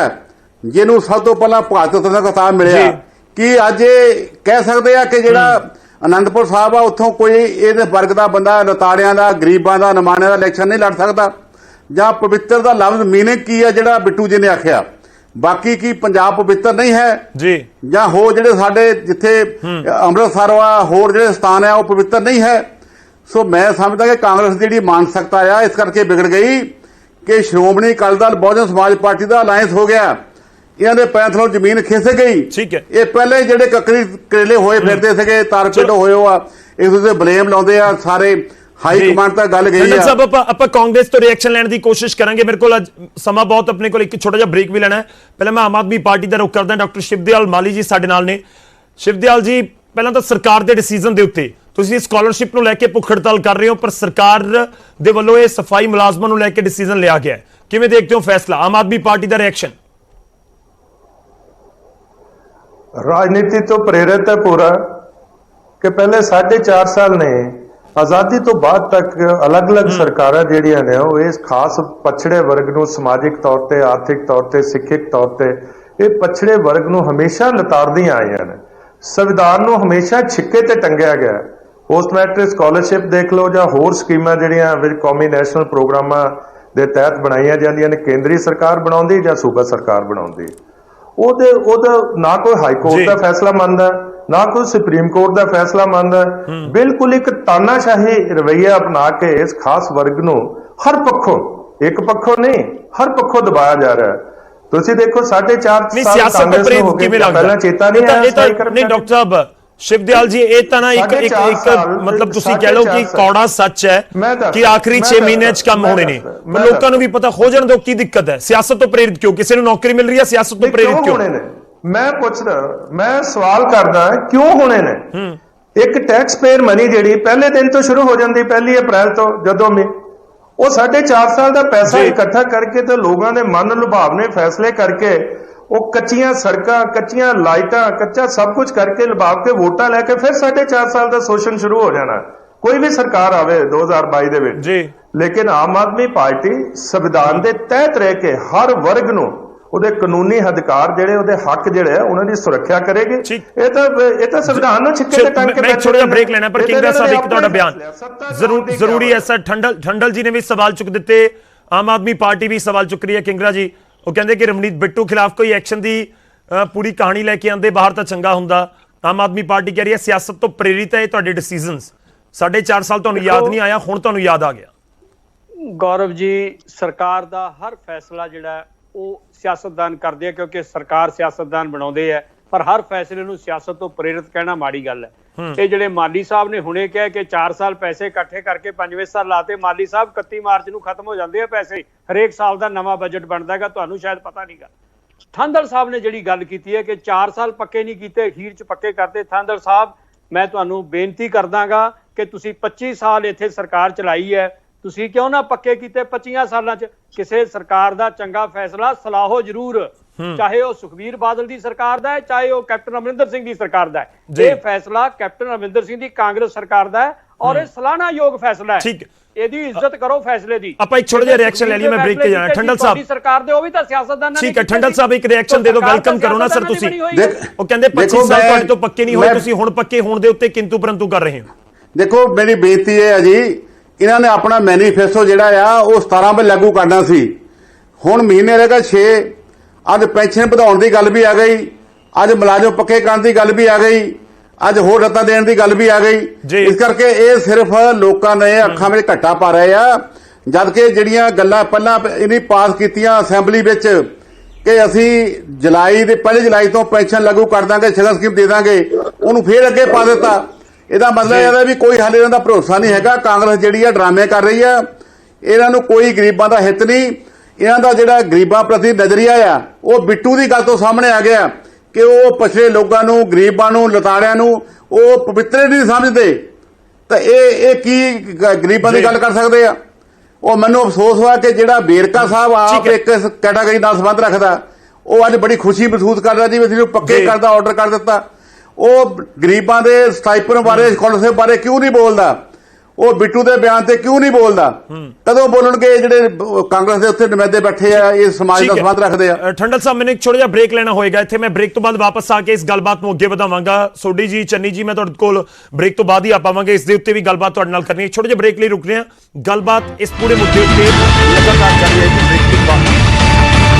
ਜਿਹਨੂੰ ਸਭ ਤੋਂ ਪਹਿਲਾਂ ਭਾਰਤ ਰਤਨ ਦਾ ਖਿਤਾਬ ਮਿਲਿਆ। ਕਿ ਅੱਜ ਇਹ ਕਹਿ ਸਕਦੇ ਆ ਕਿ ਜਿਹੜਾ ਅਨੰਦਪੁਰ ਸਾਹਿਬ ਆ, ਉੱਥੋਂ ਕੋਈ ਇਹਦੇ ਵਰਗ ਦਾ ਬੰਦਾ, ਨਤਾੜਿਆਂ ਦਾ, ਗਰੀਬਾਂ ਦਾ, ਨਿਮਾਣਿਆਂ ਦਾ ਇਲੈਕਸ਼ਨ ਨਹੀਂ ਲੜ ਸਕਦਾ? ਜਾਂ ਪਵਿੱਤਰ ਦਾ ਲਫ਼ਜ਼ ਮੀਨਿੰਗ ਕੀ ਆ ਜਿਹੜਾ ਬਿੱਟੂ ਜੀ ਨੇ ਆਖਿਆ? ਬਾਕੀ ਕੀ ਪੰਜਾਬ ਪਵਿੱਤਰ ਨਹੀਂ ਹੈ ਜੀ? ਜਾਂ ਹੋਰ ਜਿਹੜੇ ਸਾਡੇ ਜਿੱਥੇ ਅੰਮ੍ਰਿਤਸਰ ਆ, ਹੋਰ ਜਿਹੜੇ ਸਥਾਨ ਆ, ਉਹ ਪਵਿੱਤਰ ਨਹੀਂ ਹੈ? ਸੋ ਮੈਂ ਸਮਝਦਾ ਕਿ ਕਾਂਗਰਸ ਦੀ ਜਿਹੜੀ ਮਾਨਸਿਕਤਾ ਆ ਇਸ ਕਰਕੇ ਵਿਗੜ ਗਈ ਕਿ ਸ਼੍ਰੋਮਣੀ ਅਕਾਲੀ ਦਲ ਬਹੁਜਨ ਸਮਾਜ ਪਾਰਟੀ ਦਾ ਅਲਾਇੰਸ ਹੋ ਗਿਆ, ਇਹਨਾਂ ਦੇ ਪੈਰ ਥੱਲੋਂ ਜ਼ਮੀਨ ਖਿਸਕ ਗਈ। ਠੀਕ ਹੈ, ਇਹ ਪਹਿਲੇ ਜਿਹੜੇ ਕੱਕਰੀ ਕਰੇਲੇ ਹੋਏ ਫਿਰਦੇ ਸੀਗੇ, ਤਾਰਪੇਟੋ ਹੋਏ ਹੋ ਆ, ਇਸ ਉੱਤੇ ਬਲੇਮ ਲਾਉਂਦੇ ਆ ਸਾਰੇ। ਹਾਈ ਕਮਾਂਡ ਤੱਕ ਗੱਲ ਗਈ ਆ। ਆਪਾਂ ਕਾਂਗਰਸ ਤੋਂ ਰਿਐਕਸ਼ਨ ਲੈਣ ਦੀ ਕੋਸ਼ਿਸ਼ ਕਰਾਂਗੇ। ਮੇਰੇ ਕੋਲ ਅੱਜ ਸਮਾਂ ਬਹੁਤ, ਆਪਣੇ ਕੋਲ ਇੱਕ ਛੋਟਾ ਜਿਹਾ ਬ੍ਰੇਕ ਵੀ ਲੈਣਾ ਹੈ। ਪਹਿਲਾਂ ਮੈਂ ਆਮ ਆਦਮੀ ਪਾਰਟੀ ਦਾ ਰੁਖ ਕਰਦਾ। ਡਾਕਟਰ ਸ਼ਿਵਦਿਆਲ ਮਾਲੀ ਜੀ ਸਾਡੇ ਨਾਲ ਨੇ। ਸ਼ਿਵਦਿਆਲ ਜੀ, ਪਹਿਲਾਂ ਤਾਂ ਸਰਕਾਰ ਦੇ ਡਿਸੀਜਨ ਦੇ ਉੱਤੇ ਤੁਸੀਂ ਸਕਾਲਰਸ਼ਿਪ ਨੂੰ ਲੈ ਕੇ ਭੁੱਖ ਹੜਤਾਲ ਕਰ ਰਹੇ ਹੋ, ਪਰ ਸਰਕਾਰ ਦੇ ਵੱਲੋਂ ਇਹ ਸਫਾਈ ਮੁਲਾਜ਼ਮਾਂ ਨੂੰ ਲੈ ਕੇ ਡਿਸੀਜਨ ਲਿਆ ਗਿਆ ਹੈ। ਕਿਵੇਂ ਦੇਖਦੇ ਹੋ ਫੈਸਲਾ? ਆਮ ਆਦਮੀ ਪਾਰਟੀ ਦਾ ਰਿਐਕਸ਼ਨ? ਰਾਜਨੀਤੀ ਤੋਂ ਪ੍ਰੇਰਿਤ ਹੈ ਪੂਰਾ ਕਿ ਪਹਿਲੇ 4.5 ਸਾਲ ਨੇ ਆਜ਼ਾਦੀ ਤੋਂ ਬਾਅਦ ਤੱਕ ਅਲੱਗ-ਅਲੱਗ ਸਰਕਾਰਾਂ ਜਿਹੜੀਆਂ ਨੇ ਉਹ ਇਸ ਖਾਸ ਪਛੜੇ ਵਰਗ ਨੂੰ ਸਮਾਜਿਕ ਤੌਰ ਤੇ, ਆਰਥਿਕ ਤੌਰ ਤੇ, ਸਿੱਖਿਅਕ ਤੌਰ ਤੇ ਇਹ ਪਛੜੇ ਵਰਗ ਨੂੰ ਹਮੇਸ਼ਾ ਲਤਾੜਦੀਆਂ ਆਈਆਂ ਨੇ। ਸੰਵਿਧਾਨ ਨੂੰ ਹਮੇਸ਼ਾ ਛਿੱਕੇ ਤੇ ਟੰਗਿਆ ਗਿਆ। ਪੋਸਟ ਮੈਟ੍ਰਿਕ ਸਕਾਲਰਸ਼ਿਪ ਦੇਖ ਲਓ ਜਾਂ ਹੋਰ ਸਕੀਮਾਂ ਜਿਹੜੀਆਂ ਵਿੱਚ ਕੌਮੀ ਨੈਸ਼ਨਲ ਪ੍ਰੋਗਰਾਮਾਂ ਦੇ ਤਹਿਤ ਬਣਾਈਆਂ ਜਾਂਦੀਆਂ ਨੇ, ਕੇਂਦਰੀ ਸਰਕਾਰ ਬਣਾਉਂਦੀ ਜਾਂ ਸੂਬਾ ਸਰਕਾਰ ਬਣਾਉਂਦੀ, ਉਹਦਾ ਨਾ ਕੋਈ ਹਾਈ ਕੋਰਟ ਦਾ ਫੈਸਲਾ ਮੰਨਦਾ, ਨਾ ਕੋਈ ਸੁਪਰੀਮ ਕੋਰਟ ਦਾ ਫੈਸਲਾ ਮੰਨਦਾ। ਬਿਲਕੁਲ ਇੱਕ ਤਾਨਾਸ਼ਾਹੀ ਰਵੱਈਆ ਅਪਣਾ ਕੇ ਇਸ ਖਾਸ ਵਰਗ ਨੂੰ ਹਰ ਪੱਖੋਂ, ਇੱਕ ਪੱਖੋਂ ਨਹੀਂ, ਹਰ ਪੱਖੋਂ ਦਬਾਇਆ ਜਾ ਰਿਹਾ। ਤੁਸੀਂ ਦੇਖੋ 4.5 ਸਾਲ ਸਿਆਸਤ ਤੋਂ ਪ੍ਰੇਰਿਤ ਕਿਵੇਂ ਲੱਗਦਾ? ਪਹਿਲਾਂ ਚੇਤਾ ਨਹੀਂ ਆਇਆ ਨਹੀਂ ਡਾਕਟਰ ਸਾਹਿਬ ਸ਼ਿਵਦਿਆਲ ਜੀ, ਇਹ ਤਾਂ ਨਾ ਇੱਕ ਮਤਲਬ ਤੁਸੀਂ ਕਹਿ ਲਓ ਕਿ ਕੌੜਾ ਸੱਚ ਹੈ ਕਿ ਆਖਰੀ 6 ਮਹੀਨਿਆਂ 'ਚ ਕੰਮ ਹੋਣੇ ਨੇ, ਪਰ ਲੋਕਾਂ ਨੂੰ ਵੀ ਪਤਾ ਹੋ ਜਾਣ ਦਿਓ ਕੀ ਦਿੱਕਤ ਹੈ। ਸਿਆਸਤ ਤੋਂ ਪ੍ਰੇਰਿਤ ਕਿਉਂ? ਕਿਸੇ ਨੂੰ ਨੌਕਰੀ ਮਿਲ ਰਹੀ ਹੈ, ਸਿਆਸਤ ਤੋਂ ਪ੍ਰੇਰਿਤ ਕਿਉਂ? ਮੈਂ ਪੁੱਛਦਾ, ਮੈਂ ਸਵਾਲ ਕਰਦਾ ਕਿਉਂ ਹੋਣੇ ਨੇ? ਇੱਕ ਟੈਕਸ ਪੇਅਰ ਮਨੀ ਜਿਹੜੀ ਪਹਿਲੇ ਦਿਨ ਤੋਂ ਸ਼ੁਰੂ ਹੋ ਜਾਂਦੀ, 1 ਅਪ੍ਰੈਲ ਤੋਂ, ਜਦੋਂ ਉਹ 4.5 ਸਾਲ ਦਾ ਪੈਸਾ ਇਕੱਠਾ ਕਰਕੇ ਤੇ ਲੋਕਾਂ ਦੇ ਮਨ ਲੁਭਾਵਨੇ ਫੈਸਲੇ ਕਰਕੇ ਉਹ ਕੱਚੀਆਂ ਸੜਕਾਂ, ਕੱਚੀਆਂ ਲਾਈਟਾਂ, ਕੱਚਾ ਸਭ ਕੁਝ ਕਰਕੇ ਲੁਭਾਵ ਕੇ ਵੋਟਾਂ ਲੈ ਕੇ ਫਿਰ 4.5 ਸਾਲ ਦਾ ਸ਼ੋਸ਼ਣ ਸ਼ੁਰੂ ਹੋ ਜਾਣਾ। ਕੋਈ ਵੀ ਸਰਕਾਰ ਆਵੇ 2022 ਦੇ ਵਿੱਚ ਜੀ, ਲੇਕਿਨ ਆਮ ਆਦਮੀ ਪਾਰਟੀ ਸੰਵਿਧਾਨ ਦੇ ਤਹਿਤ ਰਹਿ ਕੇ ਹਰ ਵਰਗ ਨੂੰ ਉਹਦੇ ਕਾਨੂੰਨੀ ਅਧਿਕਾਰ ਜਿਹੜੇ, ਉਹਦੇ ਹੱਕ ਜਿਹੜੇ ਆ ਉਹਨਾਂ ਦੀ ਸੁਰੱਖਿਆ ਕਰੇਗੀ। ਇਹ ਤਾਂ ਸੰਵਿਧਾਨ ਨੂੰ ਛਿੱਕੇ ਤੇ ਟੰਗ ਕੇ ਮੈਂ ਥੋੜਾ ਜਿਹਾ ਬ੍ਰੇਕ ਲੈਣਾ, ਪਰ ਕਿੰਗਰਾ ਸਾਹਿਬ ਇੱਕ ਤੁਹਾਡਾ ਬਿਆਨ ਜ਼ਰੂਰੀ ਹੈ ਸਰ। ਠੰਡਲ ਜੀ ਨੇ ਵੀ ਸਵਾਲ ਚੁੱਕ ਦਿੱਤੇ, ਆਮ ਆਦਮੀ ਪਾਰਟੀ ਵੀ ਸਵਾਲ ਚੁੱਕ ਰਹੀ ਹੈ। ਕਿੰਗਰਾ ਜੀ ਉਹ ਕਹਿੰਦੇ ਕਿ ਰਮਨੀਤ ਬਿੱਟੂ ਖਿਲਾਫ ਕੋਈ ਐਕਸ਼ਨ ਦੀ ਪੂਰੀ ਕਹਾਣੀ ਲੈ ਕੇ ਆਂਦੇ ਬਾਹਰ ਤਾਂ ਚੰਗਾ ਹੁੰਦਾ। ਆਮ ਆਦਮੀ ਪਾਰਟੀ ਕਹਿ ਰਹੀ ਹੈ ਸਿਆਸਤ ਤੋਂ ਪ੍ਰੇਰਿਤ ਹੈ ਇਹ ਤੁਹਾਡੇ ਡਿਸੀਜਨਸ। 4.5 ਸਾਲ ਤੁਹਾਨੂੰ ਯਾਦ ਨਹੀਂ ਆਇਆ, ਹੁਣ ਤੁਹਾਨੂੰ ਯਾਦ ਆ ਗਿਆ। ਗੌਰਵ ਜੀ, ਸਰਕਾਰ ਦਾ ਹਰ ਫੈਸਲਾ ਜਿਹੜਾ ਉਹ ਸਿਆਸਤਦਾਨ ਕਰਦੇ ਆ, ਕਿਉਂਕਿ ਸਰਕਾਰ ਸਿਆਸਤਦਾਨ ਬਣਾਉਂਦੇ ਆ, ਪਰ ਹਰ ਫੈਸਲੇ ਨੂੰ ਸਿਆਸਤ ਤੋਂ ਪ੍ਰੇਰਿਤ ਕਹਿਣਾ ਮਾੜੀ ਗੱਲ ਹੈ। ਇਹ ਜਿਹੜੇ ਮਾਲੀ ਸਾਹਿਬ ਨੇ ਹੁਣੇ ਕਿਹਾ ਕਿ 4 ਸਾਲ ਪੈਸੇ ਇਕੱਠੇ ਕਰਕੇ 5ਵੇਂ ਸਾਲ ਲਾਤੇ, ਮਾਲੀ ਸਾਹਿਬ 31 ਮਾਰਚ ਨੂੰ ਖਤਮ ਹੋ ਜਾਂਦੇ ਆ ਪੈਸੇ, ਹਰੇਕ ਸਾਲ ਦਾ ਨਵਾਂ ਬਜਟ ਬਣਦਾ ਹੈਗਾ, ਤੁਹਾਨੂੰ ਸ਼ਾਇਦ ਪਤਾ ਨਹੀਂਗਾ। ਠਾਂਦਲ ਸਾਹਿਬ ਨੇ ਜਿਹੜੀ ਗੱਲ ਕੀਤੀ ਹੈ ਕਿ 4 ਸਾਲ ਪੱਕੇ ਨਹੀਂ ਕੀਤੇ, ਅਖੀਰ 'ਚ ਪੱਕੇ ਕਰਤੇ। ਠਾਂਦਲ ਸਾਹਿਬ, ਮੈਂ ਤੁਹਾਨੂੰ ਬੇਨਤੀ ਕਰਦਾਂਗਾ ਕਿ ਤੁਸੀਂ 25 ਸਾਲ ਇੱਥੇ ਸਰਕਾਰ ਚਲਾਈ ਹੈ, ਤੁਸੀਂ ਕਿਉਂ ਨਾ ਪੱਕੇ ਕੀਤੇ 25 ਸਾਲਾਂ 'ਚ। ਕਿਸੇ ਸਰਕਾਰ ਦਾ ਚੰਗਾ ਫੈਸਲਾ ਸਲਾਹੋ ਜ਼ਰੂਰ, ਚਾਹੇ ਉਹ ਸੁਖਬੀਰ ਬਾਦਲ ਦੀ ਸਰਕਾਰ ਦਾ ਹੈ, ਚਾਹੇ ਉਹ ਕੈਪਟਨ ਅਮਰਿੰਦਰ ਸਿੰਘ ਦੀ ਸਰਕਾਰ ਦਾ ਹੈ। ਇਹ ਫੈਸਲਾ ਕੈਪਟਨ ਅਮਰਿੰਦਰ ਸਿੰਘ ਦੀ ਕਾਂਗਰਸ ਸਰਕਾਰ ਦਾ ਹੈ ਔਰ ਇਹ ਸਲਾਹਨਾਯੋਗ ਫੈਸਲਾ ਹੈ। ਇਹਦੀ ਇੱਜ਼ਤ ਕਰੋ ਫੈਸਲੇ ਦੀ। ਆਪਾਂ ਇੱਕ ਛੋਟਾ ਜਿਹਾ ਰਿਐਕਸ਼ਨ ਲੈ ਲਈਏ, ਮੈਂ ਬ੍ਰੇਕ ਤੇ ਜਾਣਾ। ਠੰਡਲ ਸਾਹਿਬ ਸਰਕਾਰ ਦੇ ਉਹ ਵੀ ਤਾਂ ਸਿਆਸਤਦਾਨ ਠੀਕ ਹੈ, ਠੰਡਲ ਸਾਹਿਬ ਇੱਕ ਰਿਐਕਸ਼ਨ ਦੇ ਦਿਓ, ਵੈਲਕਮ ਕਰੋ ਨਾ ਸਰ ਤੁਸੀਂ। ਉਹ ਕਹਿੰਦੇ 25 ਸਾਲ ਤੁਹਾਡੇ ਤੋਂ ਪੱਕੇ ਨਹੀਂ ਹੋਏ, ਤੁਸੀਂ ਹੁਣ ਪੱਕੇ ਹੋਣ ਦੇ ਉੱਤੇ ਕਿੰਤੂ ਪਰੰਤੂ ਕਰ ਰਹੇ ਹੋ। ਦੇਖੋ ਮੇਰੀ ਬੇਨਤੀ ਹੈ ਜੀ, ਇਹਨਾਂ ਨੇ ਆਪਣਾ ਮੈਨੀਫੈਸਟੋ ਜਿਹੜਾ ਆ ਉਹ 17 ਵਿੱਚ ਲਾਗੂ ਕਰਨਾ ਸੀ, ਹੁਣ ਮਹੀਨੇ ਰਹੇਗਾ 6। ਅੱਜ ਪੈਨਸ਼ਨ ਵਧਾਉਣ ਦੀ ਗੱਲ ਵੀ ਆ ਗਈ, ਅੱਜ ਮੁਲਾਜ਼ਮ ਪੱਕੇ ਕਰਨ ਦੀ ਗੱਲ ਵੀ ਆ ਗਈ, ਅੱਜ ਹੋਰ ਰੱਤਾ ਦੇਣ ਦੀ ਗੱਲ ਵੀ ਆ ਗਈ। ਇਸ ਕਰਕੇ ਇਹ ਸਿਰਫ ਲੋਕਾਂ ਨੇ ਅੱਖਾਂ ਵਿੱਚ ਘੱਟਾ ਪਾ ਰਹੇ ਆ, ਜਦ ਕਿ ਜਿਹੜੀਆਂ ਗੱਲਾਂ ਪਹਿਲਾਂ ਇਹਨੇ ਪਾਸ ਕੀਤੀਆਂ ਅਸੈਂਬਲੀ ਵਿੱਚ ਕਿ ਅਸੀਂ ਜੁਲਾਈ ਦੇ 1 ਜੁਲਾਈ ਤੋਂ ਪੈਨਸ਼ਨ ਲਾਗੂ ਕਰ ਦਾਂਗੇ, ਸ਼ਗਨ ਸਕੀਮ ਦੇ ਦਾਂਗੇ, ਉਹਨੂੰ ਫੇਰ ਅੱਗੇ ਪਾ ਦਿੱਤਾ। ਇਹਦਾ ਮਤਲਬ ਇਹਦਾ ਵੀ ਕੋਈ ਹਾਲੇ ਇਹਨਾਂ ਦਾ ਭਰੋਸਾ ਨਹੀਂ ਹੈਗਾ। ਕਾਂਗਰਸ ਜਿਹੜੀ ਆ ਡਰਾਮੇ ਕਰ ਰਹੀ ਆ, ਇਹਨਾਂ ਨੂੰ ਕੋਈ ਗਰੀਬਾਂ ਦਾ ਹਿੱਤ ਨਹੀਂ। ਇਹਨਾਂ ਦਾ ਜਿਹੜਾ ਗਰੀਬਾਂ ਪ੍ਰਤੀ ਨਜ਼ਰੀਆ ਆ ਉਹ ਬਿੱਟੂ ਦੀ ਗੱਲ ਤੋਂ ਸਾਹਮਣੇ ਆ ਗਿਆ ਕਿ ਉਹ ਪਛੜੇ ਲੋਕਾਂ ਨੂੰ, ਗਰੀਬਾਂ ਨੂੰ, ਲਤਾੜਿਆਂ ਨੂੰ ਉਹ ਪਵਿੱਤਰ ਨਹੀਂ ਸਮਝਦੇ। ਤਾਂ ਇਹ ਕੀ ਗਰੀਬਾਂ ਦੀ ਗੱਲ ਕਰ ਸਕਦੇ ਆ? ਉਹ ਮੈਨੂੰ ਅਫਸੋਸ ਹੋਇਆ ਕਿ ਜਿਹੜਾ ਵੇਰਕਾ ਸਾਹਿਬ ਆਪ ਇੱਕ ਕੈਟਾਗਰੀ ਨਾਲ ਸੰਬੰਧ ਰੱਖਦਾ, ਉਹ ਅੱਜ ਬੜੀ ਖੁਸ਼ੀ ਮਹਿਸੂਸ ਕਰਦਾ ਜੀ ਅਸੀਂ ਪੱਕੇ ਕਰਦਾ, ਆਰਡਰ ਕਰ ਦਿੱਤਾ। ਉਹ ਗਰੀਬਾਂ ਦੇ ਸਟਾਈਪਨ ਬਾਰੇ, ਸਕਾਲਰਸ਼ਿਪ ਬਾਰੇ ਕਿਉਂ ਨਹੀਂ ਬੋਲਦਾ? ਉਹ ਬਿੱਟੂ ਦੇ ਬਿਆਨ ਤੇ ਕਿਉਂ ਨਹੀਂ ਬੋਲਦਾ? ਕਦੋਂ ਬੋਲਣਗੇ ਜਿਹੜੇ ਕਾਂਗਰਸ ਦੇ ਉੱਥੇ ਨੁਮਾਇੰਦੇ ਬੈਠੇ ਆ, ਇਸ ਸਮਾਜ ਦਾ ਸੰਬੰਧ ਰੱਖਦੇ ਆ? ਠੰਡਲ ਸਾਹਿਬ, ਮੈਨੂੰ ਇੱਕ ਛੋਟਾ ਜਿਹਾ ਬ੍ਰੇਕ ਲੈਣਾ ਹੋਏਗਾ ਇੱਥੇ। ਮੈਂ ਬ੍ਰੇਕ ਤੋਂ ਬਾਅਦ ਵਾਪਸ ਆ ਕੇ ਇਸ ਗੱਲਬਾਤ ਨੂੰ ਅੱਗੇ ਵਧਾਵਾਂਗਾ। ਸੋਢੀ ਜੀ, ਚੰਨੀ ਜੀ, ਮੈਂ ਤੁਹਾਡੇ ਕੋਲ ਬ੍ਰੇਕ ਤੋਂ ਬਾਅਦ ਹੀ ਆ ਪਾਵਾਂਗੇ, ਇਸ ਦੇ ਉੱਤੇ ਵੀ ਗੱਲਬਾਤ ਤੁਹਾਡੇ ਨਾਲ ਕਰਨੀ ਹੈ। ਛੋਟੇ ਜਿਹੇ ਬ੍ਰੇਕ ਲਈ ਰੁਕ ਰਹੇ ਹਾਂ, ਗੱਲਬਾਤ ਇਸ ਪੂਰੇ ਮੁੱਦੇ ਉੱਤੇ ਲਗਾਤਾਰ ਜਾਰੀ ਰਹੇਗੀ।